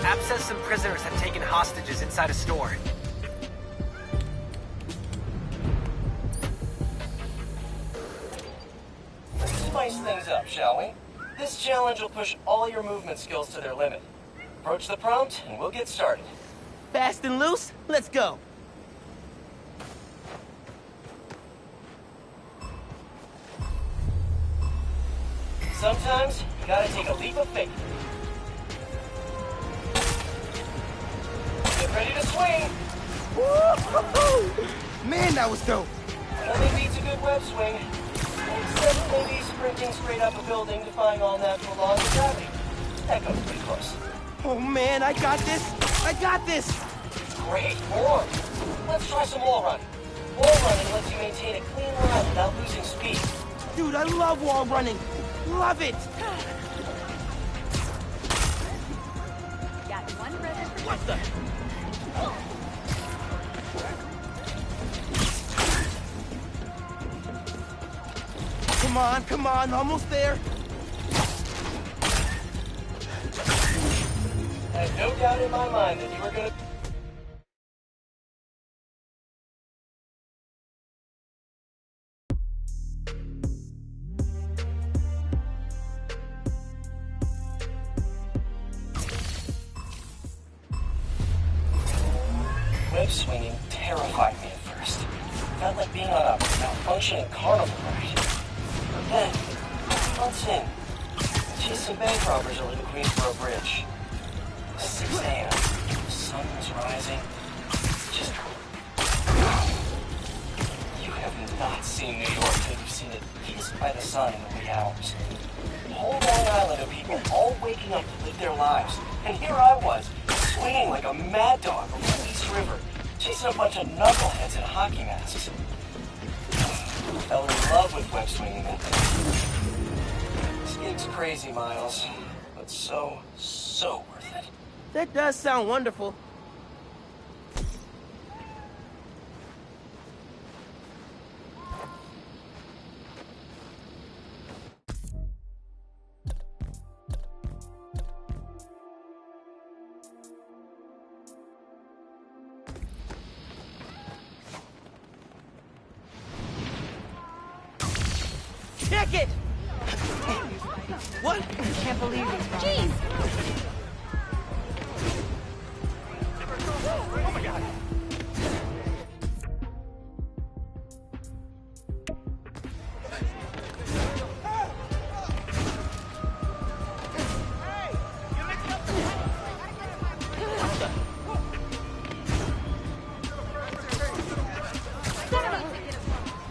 App says some prisoners have taken hostages inside a store. Spice things up, shall we? This challenge will push all your movement skills to their limit. Approach the prompt, and we'll get started. Fast and loose? Let's go. Sometimes, you gotta take a leap of faith. Get ready to swing! Woo-hoo-hoo! Man, that was dope. Nothing beats a good web swing. Except maybe sprinting straight up a building, defying all natural laws of gravity. That goes pretty close. Oh man, I got this! I got this! Great form. Let's try some wall running. Wall running lets you maintain a clean line without losing speed. Dude, I love wall running. Love it! Got one present for What the? Come on, almost there. I had no doubt in my mind that you were gonna... Web swinging terrified me at first. Felt like being on a malfunctioning carnival ride. But then, months in, I chased some bank robbers over the Queensboro Bridge. 6 a.m. The sun was rising. Just... You have not seen New York till you've seen it kissed by the sun in the wee hours. A whole Long Island of people all waking up to live their lives. And here I was, swinging like a mad dog over the East River, chasing a bunch of knuckleheads in hockey masks. I fell in love with web swinging that day. This gig's crazy, Miles, but so worth it. That does sound wonderful. Check it! What? I can't believe it. Jeez! Oh my god!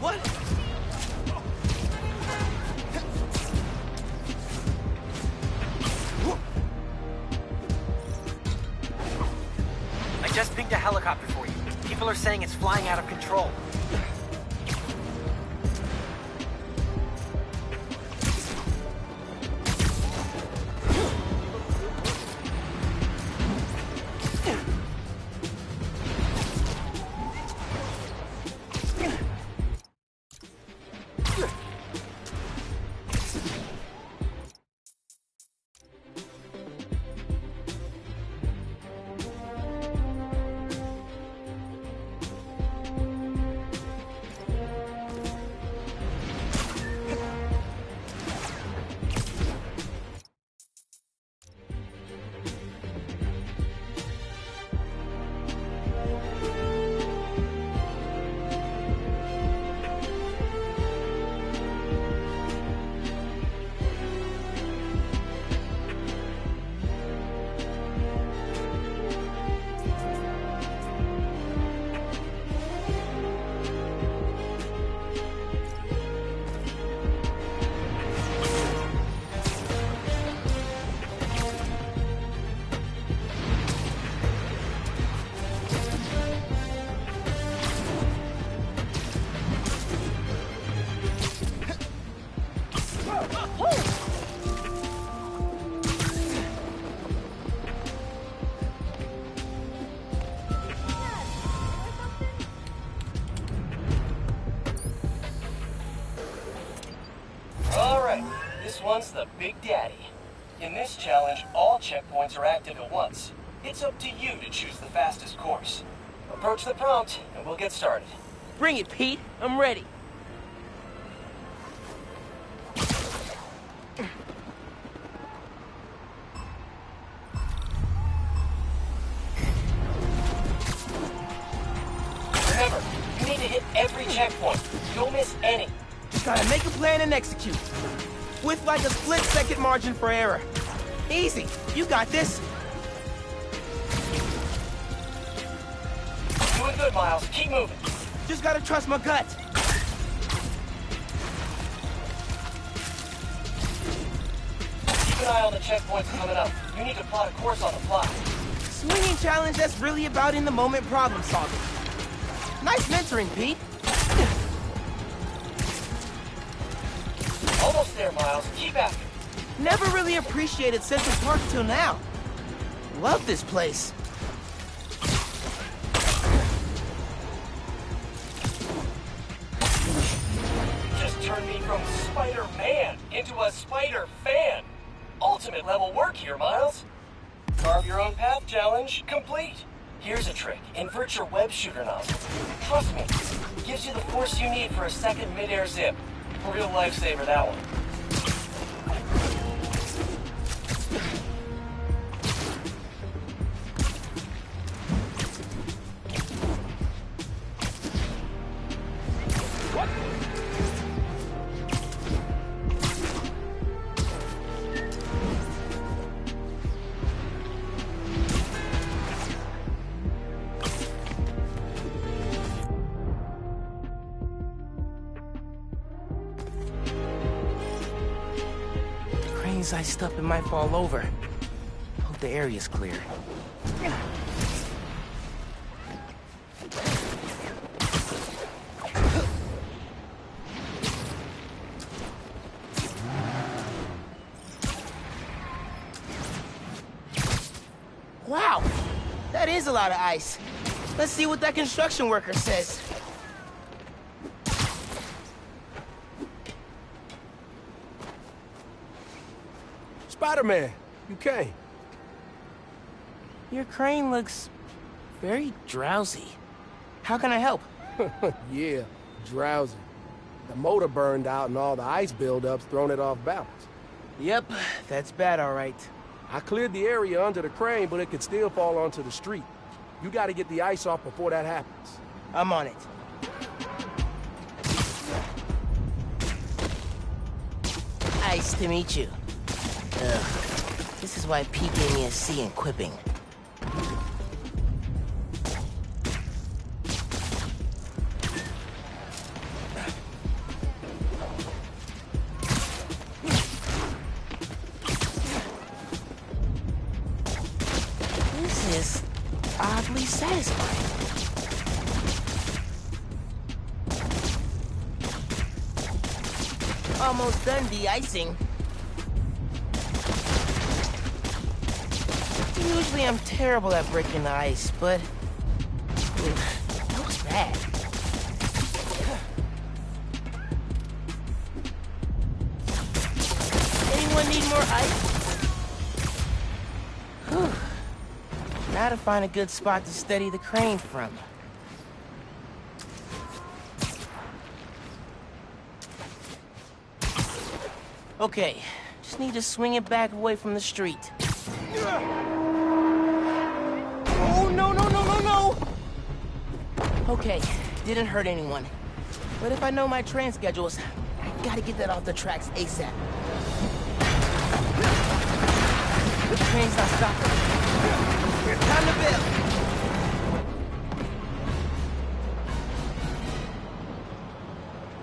What? I just pinged a helicopter for you. People are saying it's flying out of control. This one's the Big Daddy. In this challenge, all checkpoints are active at once. It's up to you to choose the fastest course. Approach the prompt, and we'll get started. Bring it, Pete. I'm ready. Remember, you need to hit every checkpoint. Don't miss any. Gotta make a plan and execute. With like a split-second margin for error. Easy. You got this. Doing good, Miles. Keep moving. Just gotta trust my gut. Keep an eye on the checkpoints coming up. You need to plot a course on the fly. Swinging challenge that's really about in-the-moment problem solving. Nice mentoring, Pete. Almost there, Miles. Keep after. Never really appreciated Central Park till now. Love this place. Just turned me from Spider-Man into a Spider-Fan. Ultimate level work here, Miles. Carve your own path challenge complete. Here's a trick. Invert your web shooter nozzle. Trust me, gives you the force you need for a second mid-air zip. A real lifesaver, that one. Iced up and might fall over. Hope the area's clear. Wow! That is a lot of ice. Let's see what that construction worker says. Spider-Man, you came. Your crane looks very drowsy. How can I help? Yeah, drowsy. The motor burned out and all the ice buildups thrown it off balance. Yep, that's bad, all right. I cleared the area under the crane, but it could still fall onto the street. You gotta get the ice off before that happens. I'm on it. Nice to meet you. Ugh. This is why Pete gave me a C in quipping. This is oddly satisfying. Almost done de-icing. Usually I'm terrible at breaking the ice, but that was bad. Anyone need more ice? Whew. Now to find a good spot to steady the crane from. Okay, just need to swing it back away from the street. Oh, no, no, no, no, no! Okay, didn't hurt anyone. But if I know my train schedules, I gotta get that off the tracks ASAP. The train's not stopping. Time to bail.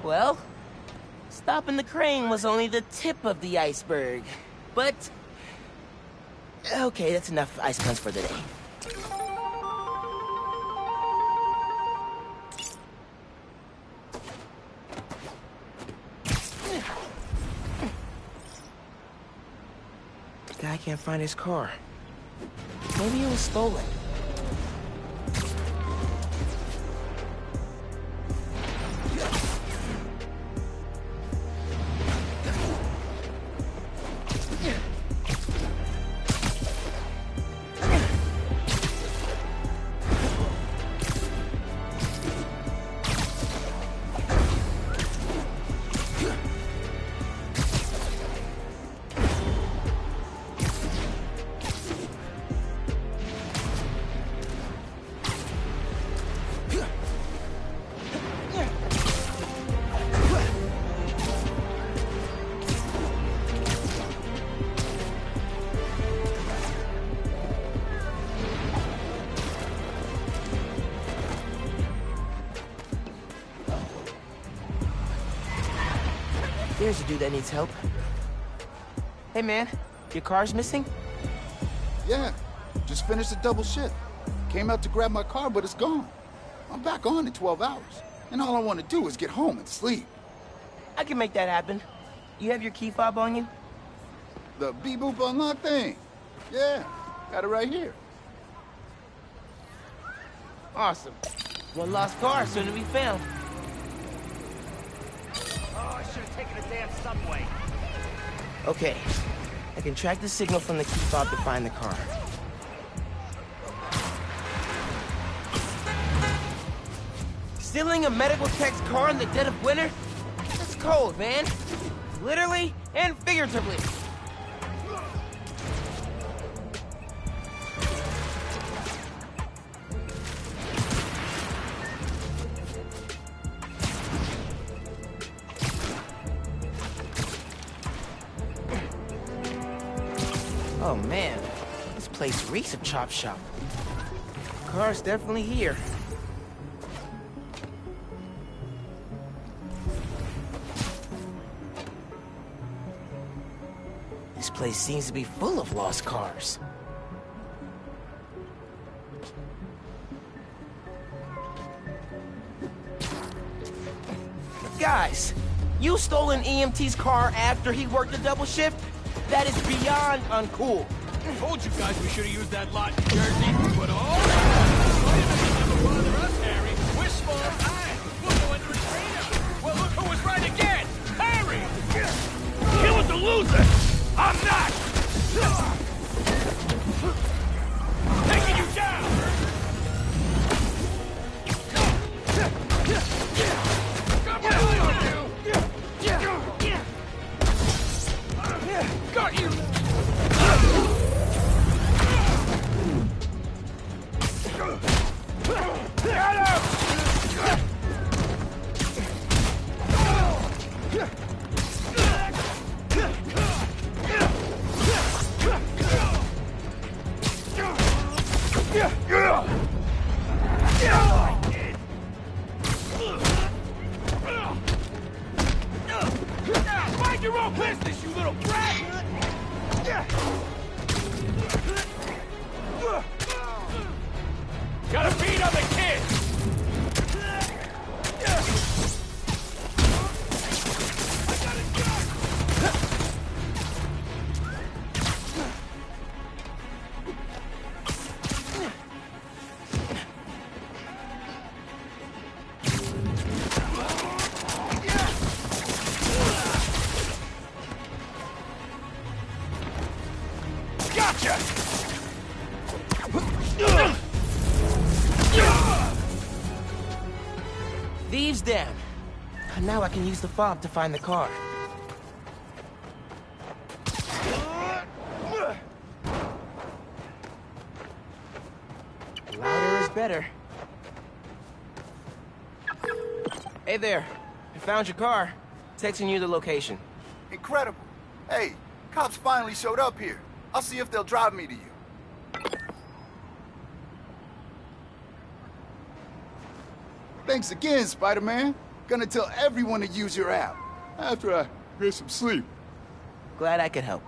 Well, stopping the crane was only the tip of the iceberg. But okay, that's enough ice puns for the day. The guy can't find his car. Maybe it was stolen. There's a dude that needs help. Hey, man. Your car's missing? Yeah. Just finished a double shift. Came out to grab my car, but it's gone. I'm back on in 12 hours. And all I want to do is get home and sleep. I can make that happen. You have your key fob on you? The beep-boop unlock thing. Yeah. Got it right here. Awesome. One lost car soon to be found. Oh, I should have taken a damn subway. Okay. I can track the signal from the key fob to find the car. Stealing a medical tech's car in the dead of winter? That's cold, man. Literally and figuratively. Oh man, this place reeks of chop shop. Car's definitely here. This place seems to be full of lost cars. Guys, you stole an EMT's car after he worked a double shift? That is beyond uncool. Told you guys we should have used that lot in Jersey, but never bother us, Harry. We're small time. We'll go under his radar. Well, look who was right again! Harry! He was the loser! I'm not! Taking you down! Got my eye on you! Got you! Get him! Mind your own business, you little brat! Got a beat on the kid! Gotcha! Thieves down. Now I can use the fob to find the car. Louder is better. Hey there. I found your car. Texting you the location. Incredible. Hey, cops finally showed up here. I'll see if they'll drive me to you. Thanks again, Spider-Man. Gonna tell everyone to use your app. After I get some sleep. Glad I could help.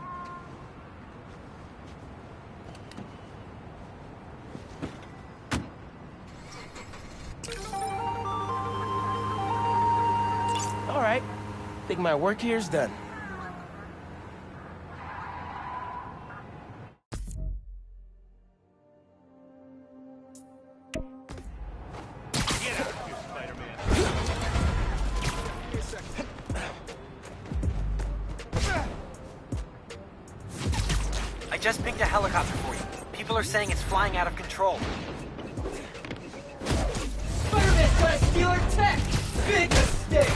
All right. Think my work here is done. I just pinged a helicopter for you. People are saying it's flying out of control. Spider-Man's trying to steal our tech! Big mistake!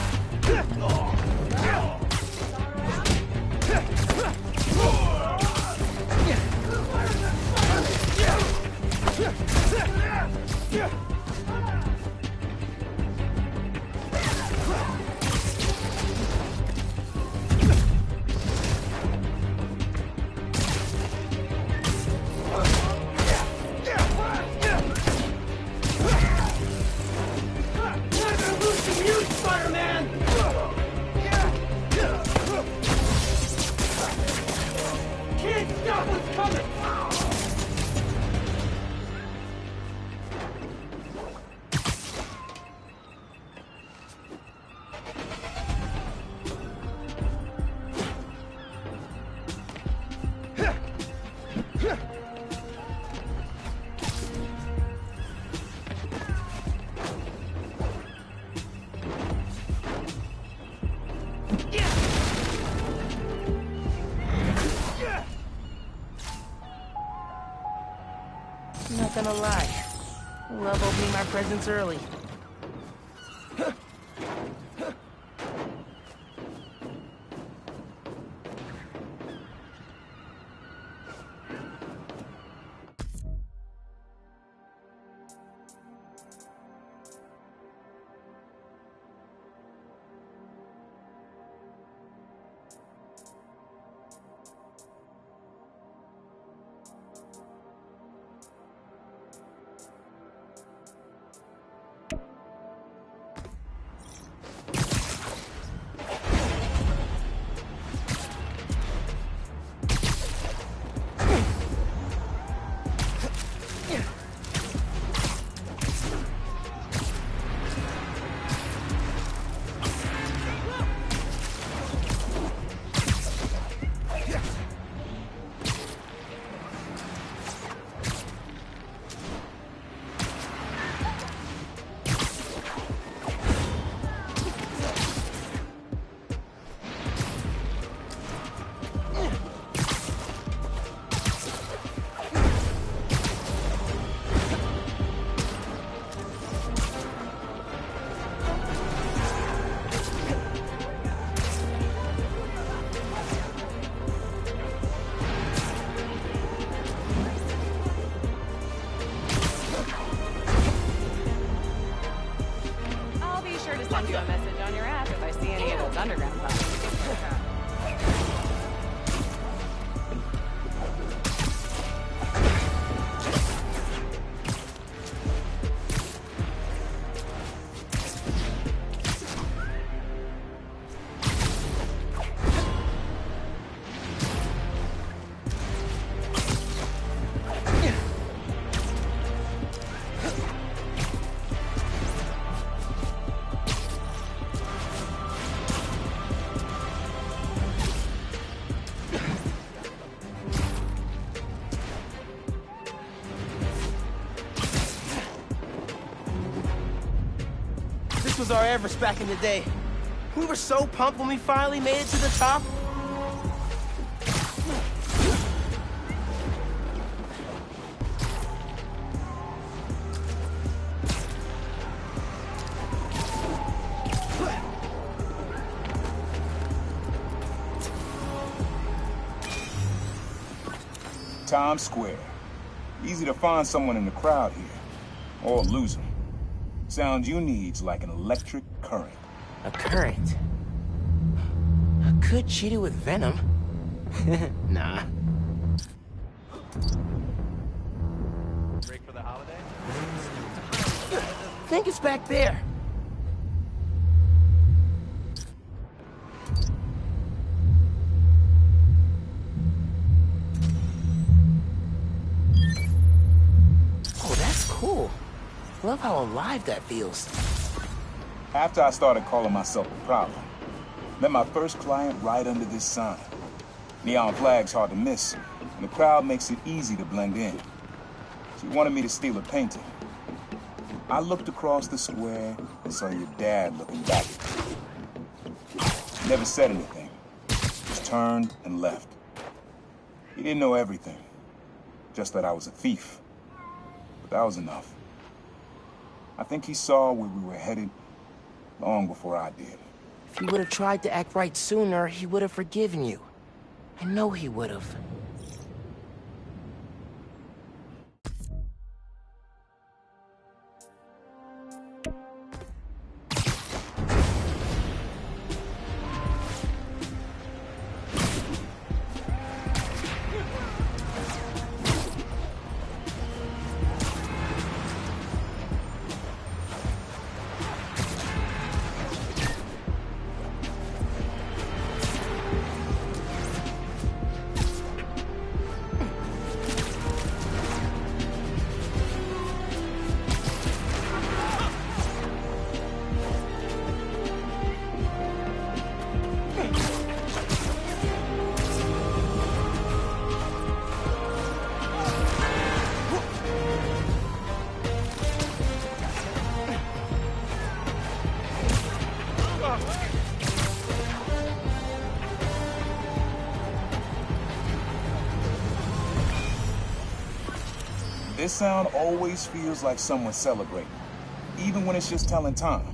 Not gonna lie, love opening my presents early. Send you a message on your app if I see any of those underground bugs. This was our Everest back in the day. We were so pumped when we finally made it to the top. Times Square. Easy to find someone in the crowd here, or lose them. Sound you need's like an electric current. A current? I could cheat it with venom. Nah. Break for the holiday? I think it's back there. Oh, that's cool. Love how alive that feels. After I started calling myself the problem, met my first client right under this sign. Neon flag's hard to miss, and the crowd makes it easy to blend in. She wanted me to steal a painting. I looked across the square and saw your dad looking back at me. Never said anything, just turned and left. He didn't know everything, just that I was a thief. But that was enough. I think he saw where we were headed long before I did. If you would have tried to act right sooner, he would have forgiven you. I know he would have. This sound always feels like someone celebrating, even when it's just telling time.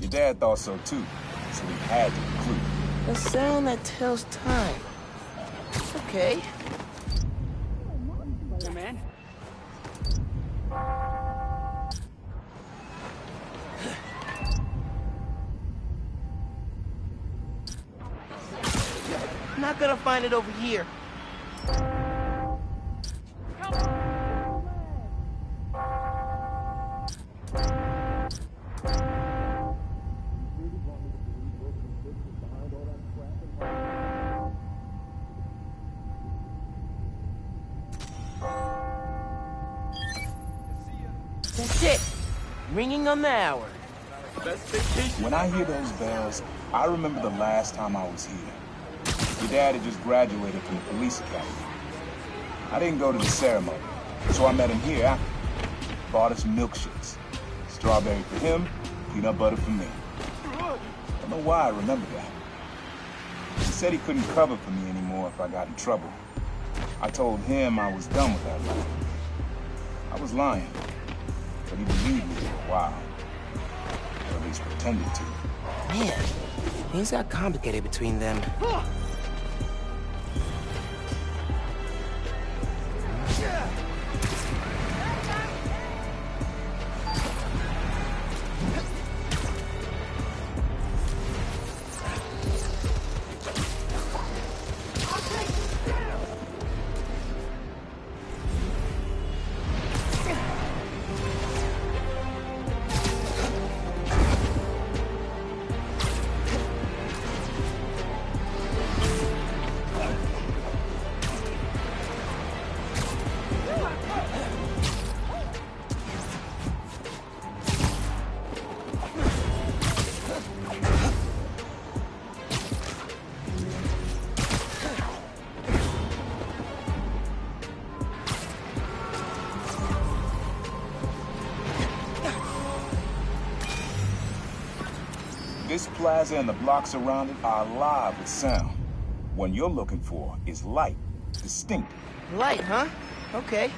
Your dad thought so too, so he had to include it. A sound that tells time. Okay. Hey, man. Not gonna find it over here. That's it. Ringing on the hour. Best vacation. When I hear those bells, I remember the last time I was here. Your dad had just graduated from the police academy. I didn't go to the ceremony, so I met him here after. Bought us milkshakes. Strawberry for him, peanut butter for me. Don't know why I remember that. He said he couldn't cover for me anymore if I got in trouble. I told him I was done with that life. I was lying, but he believed me for a while. Or at least pretended to. Man, things got complicated between them. This plaza and the blocks around it are alive with sound. What you're looking for is light, distinct. Light, huh? Okay.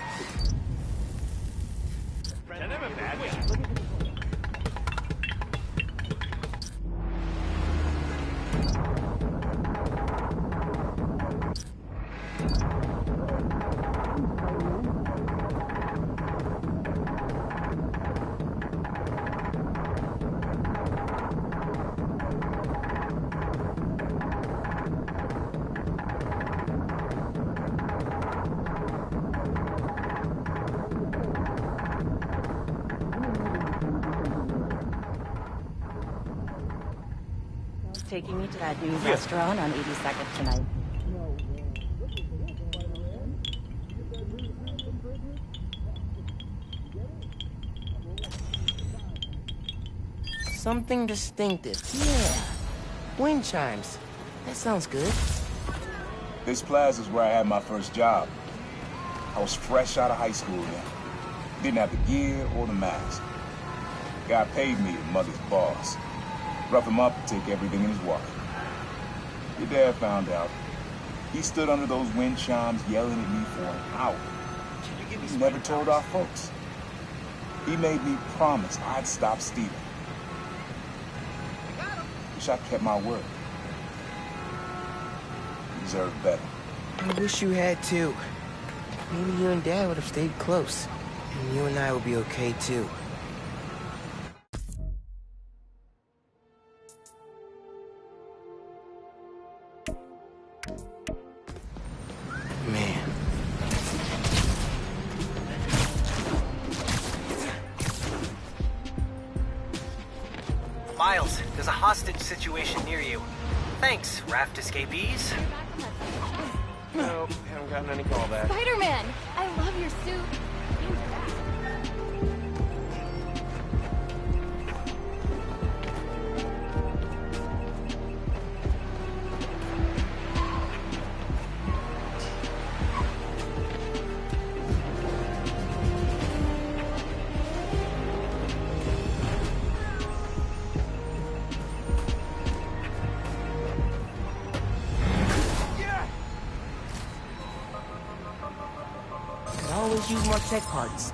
Taking me to that new restaurant on 82nd tonight. Something distinctive. Yeah. Wind chimes. That sounds good. This plaza's where I had my first job. I was fresh out of high school then. Didn't have the gear or the mask. Guy paid me to mother's boss. Rough him up and take everything in his wallet. Your dad found out. He stood under those wind chimes yelling at me for an hour. He never told our folks. He made me promise I'd stop stealing. Wish I kept my word. You deserve better. I wish you had too. Maybe you and Dad would have stayed close. And you and I would be okay too. Man. Miles, there's a hostage situation near you. Thanks, raft escapees. No, haven't gotten any callback. Spider-Man! I love your suit. Always use more tech parts.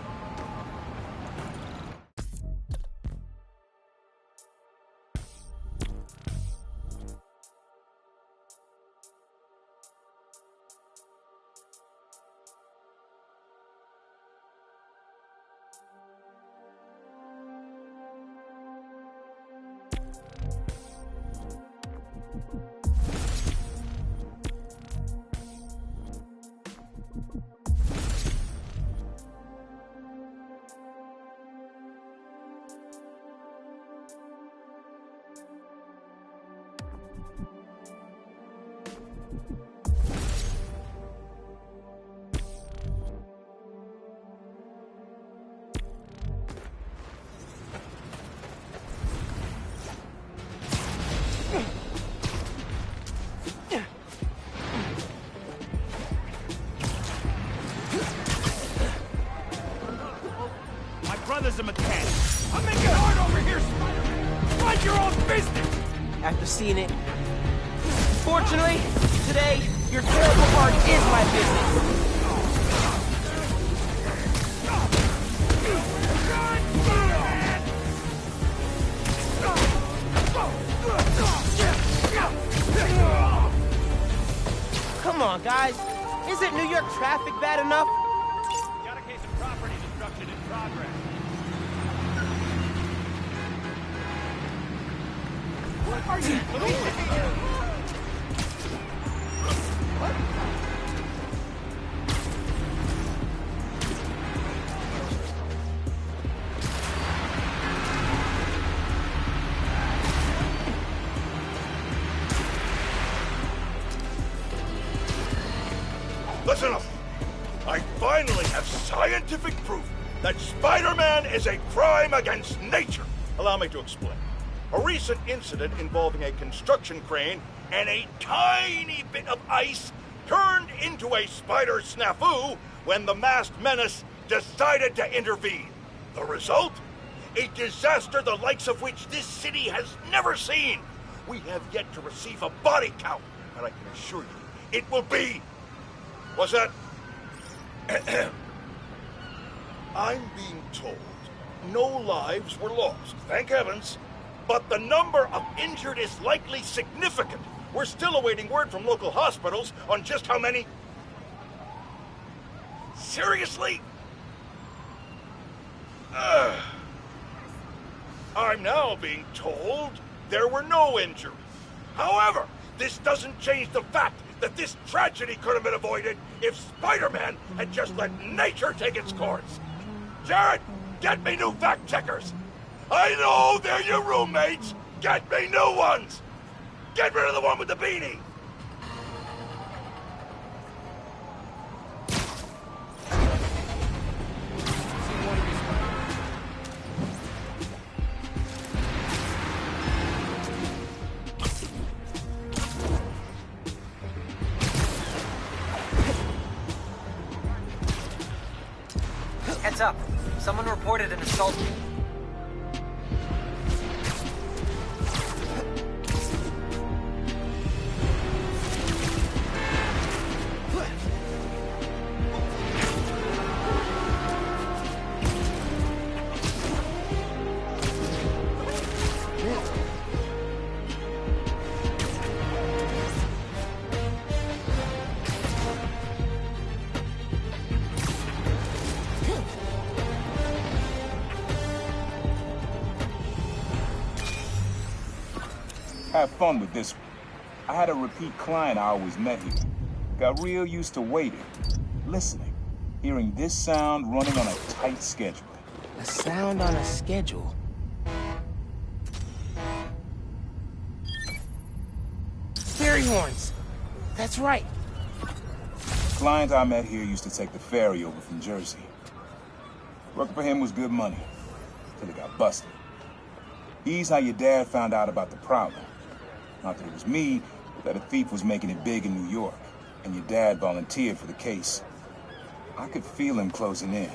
Brother's a mechanic. I'm making it hard over here, Spider-Man. Mind your own business. After seeing it, fortunately, today, your terrible heart is my business. Come on, guys. Isn't New York traffic bad enough? Got a case of property destruction in progress. What are you doing here? Listen up. I finally have scientific proof that Spider-Man is a crime against nature. Allow me to explain. A recent incident involving a construction crane and a tiny bit of ice turned into a spider snafu when the masked menace decided to intervene. The result? A disaster the likes of which this city has never seen. We have yet to receive a body count, but I can assure you, it will be... What's that? I'm being told no lives were lost, thank heavens. But the number of injured is likely significant. We're still awaiting word from local hospitals on just how many... Seriously? I'm now being told there were no injuries. However, this doesn't change the fact that this tragedy could have been avoided if Spider-Man had just let nature take its course. Jared, get me new fact-checkers. I know they're your roommates. Get me new ones. Get rid of the one with the beanie. Heads up. Someone reported an assault. Have fun with this one. I had a repeat client I always met here. Got real used to waiting, listening, hearing this sound running on a tight schedule. A sound on a schedule? Fairy horns. That's right. Client I met here used to take the ferry over from Jersey. Working for him was good money, till he got busted. He's how your dad found out about the problem. Not that it was me, but that a thief was making it big in New York, and your dad volunteered for the case. I could feel him closing in.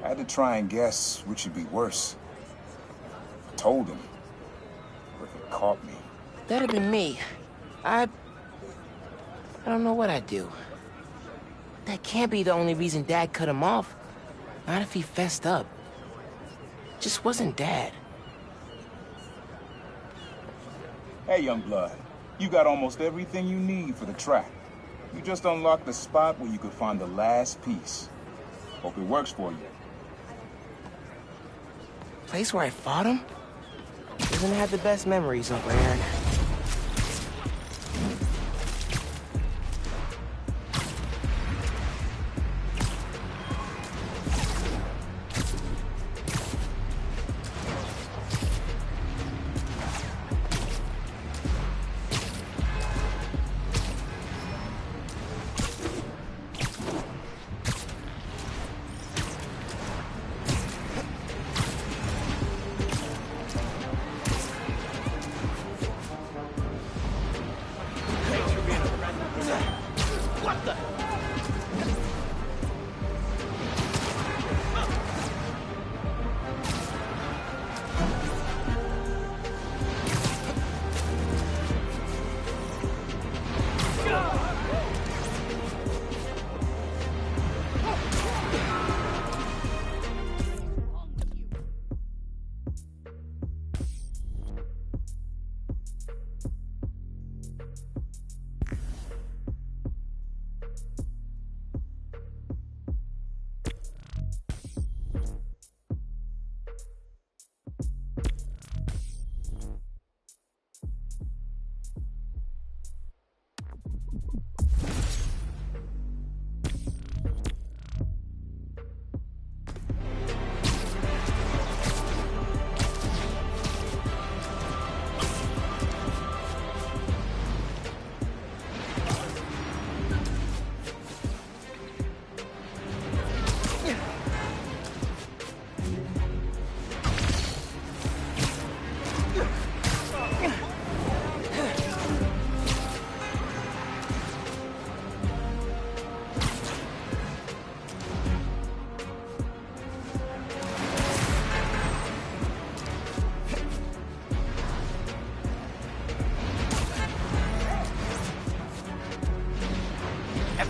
I had to try and guess which would be worse. I told him, or if he caught me. That'd have been me. I don't know what I'd do. That can't be the only reason Dad cut him off. Not if he fessed up. Just wasn't Dad. Hey, young blood, you got almost everything you need for the track. You just unlocked the spot where you could find the last piece. Hope it works for you. Place where I fought him? Is Doesn't have the best memories, Uncle Aaron.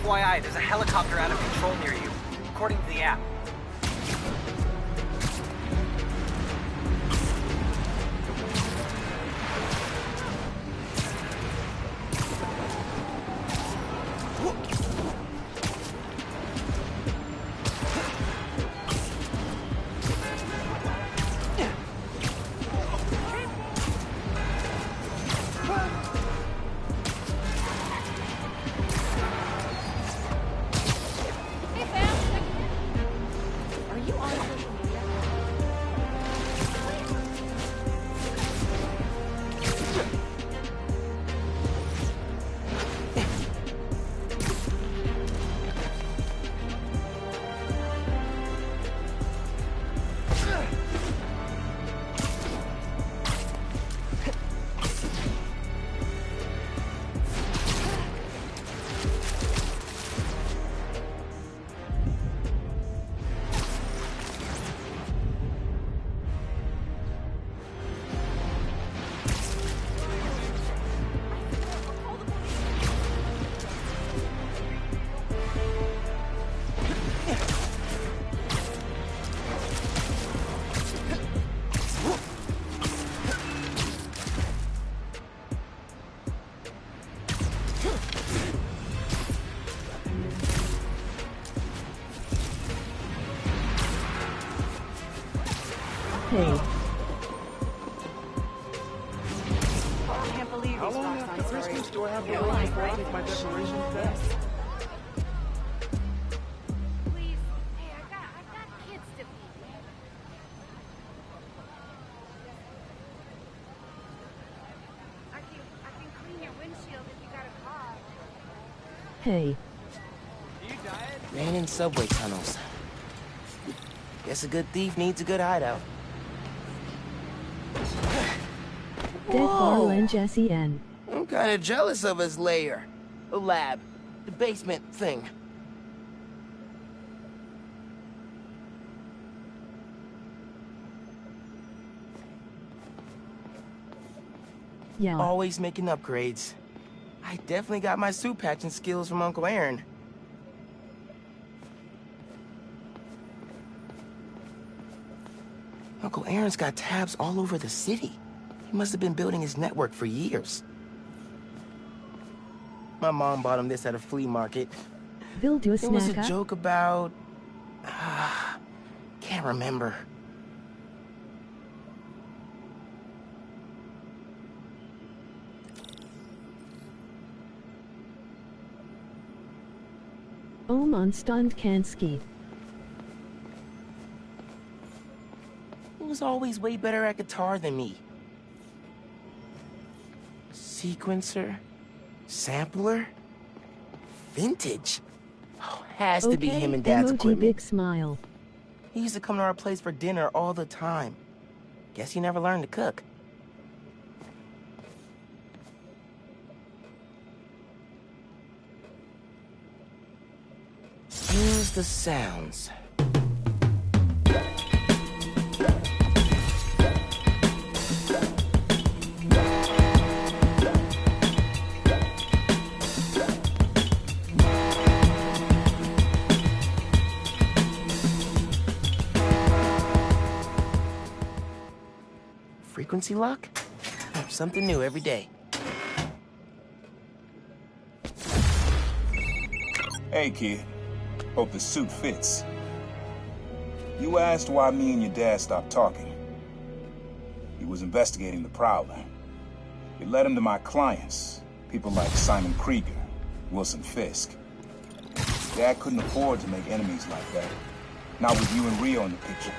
FYI, there's a helicopter out of control near you, according to the app. Hey. I can't believe How these long Roxanne after stories. Christmas do I have to You're wait lying, before I right? make my declarations then? Please. Hey, I got kids to feed. I can clean your windshield if you got a car. Hey. Man in subway tunnels. Guess a good thief needs a good hideout. Dead Barland Jesse N. I'm kinda jealous of his lair. The lab. The basement thing. Yeah. Always making upgrades. I definitely got my suit patching skills from Uncle Aaron. Uncle Aaron's got tabs all over the city. He must have been building his network for years. My mom bought him this at a flea market. Will do a It was a snack. joke about... can't remember. Monstankansky. He was always way better at guitar than me. Sequencer? Sampler? Vintage? Oh, has to be him and Dad's emoji equipment. big smile. He used to come to our place for dinner all the time. Guess he never learned to cook. Use the sounds. Frequency lock? Something new every day. Hey, kid. Hope the suit fits. You asked why me and your dad stopped talking. He was investigating the Prowler. It led him to my clients, people like Simon Krieger, Wilson Fisk. Dad couldn't afford to make enemies like that. Not with you and Rio in the picture.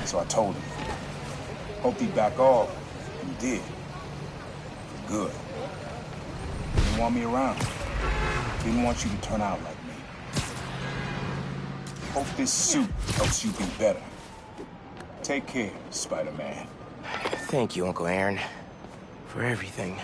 So I told him. Hoped he'd back off, and he did. For good. Didn't want me around. Didn't want you to turn out like me. Hope this suit helps you be better. Take care, Spider-Man. Thank you, Uncle Aaron, for everything.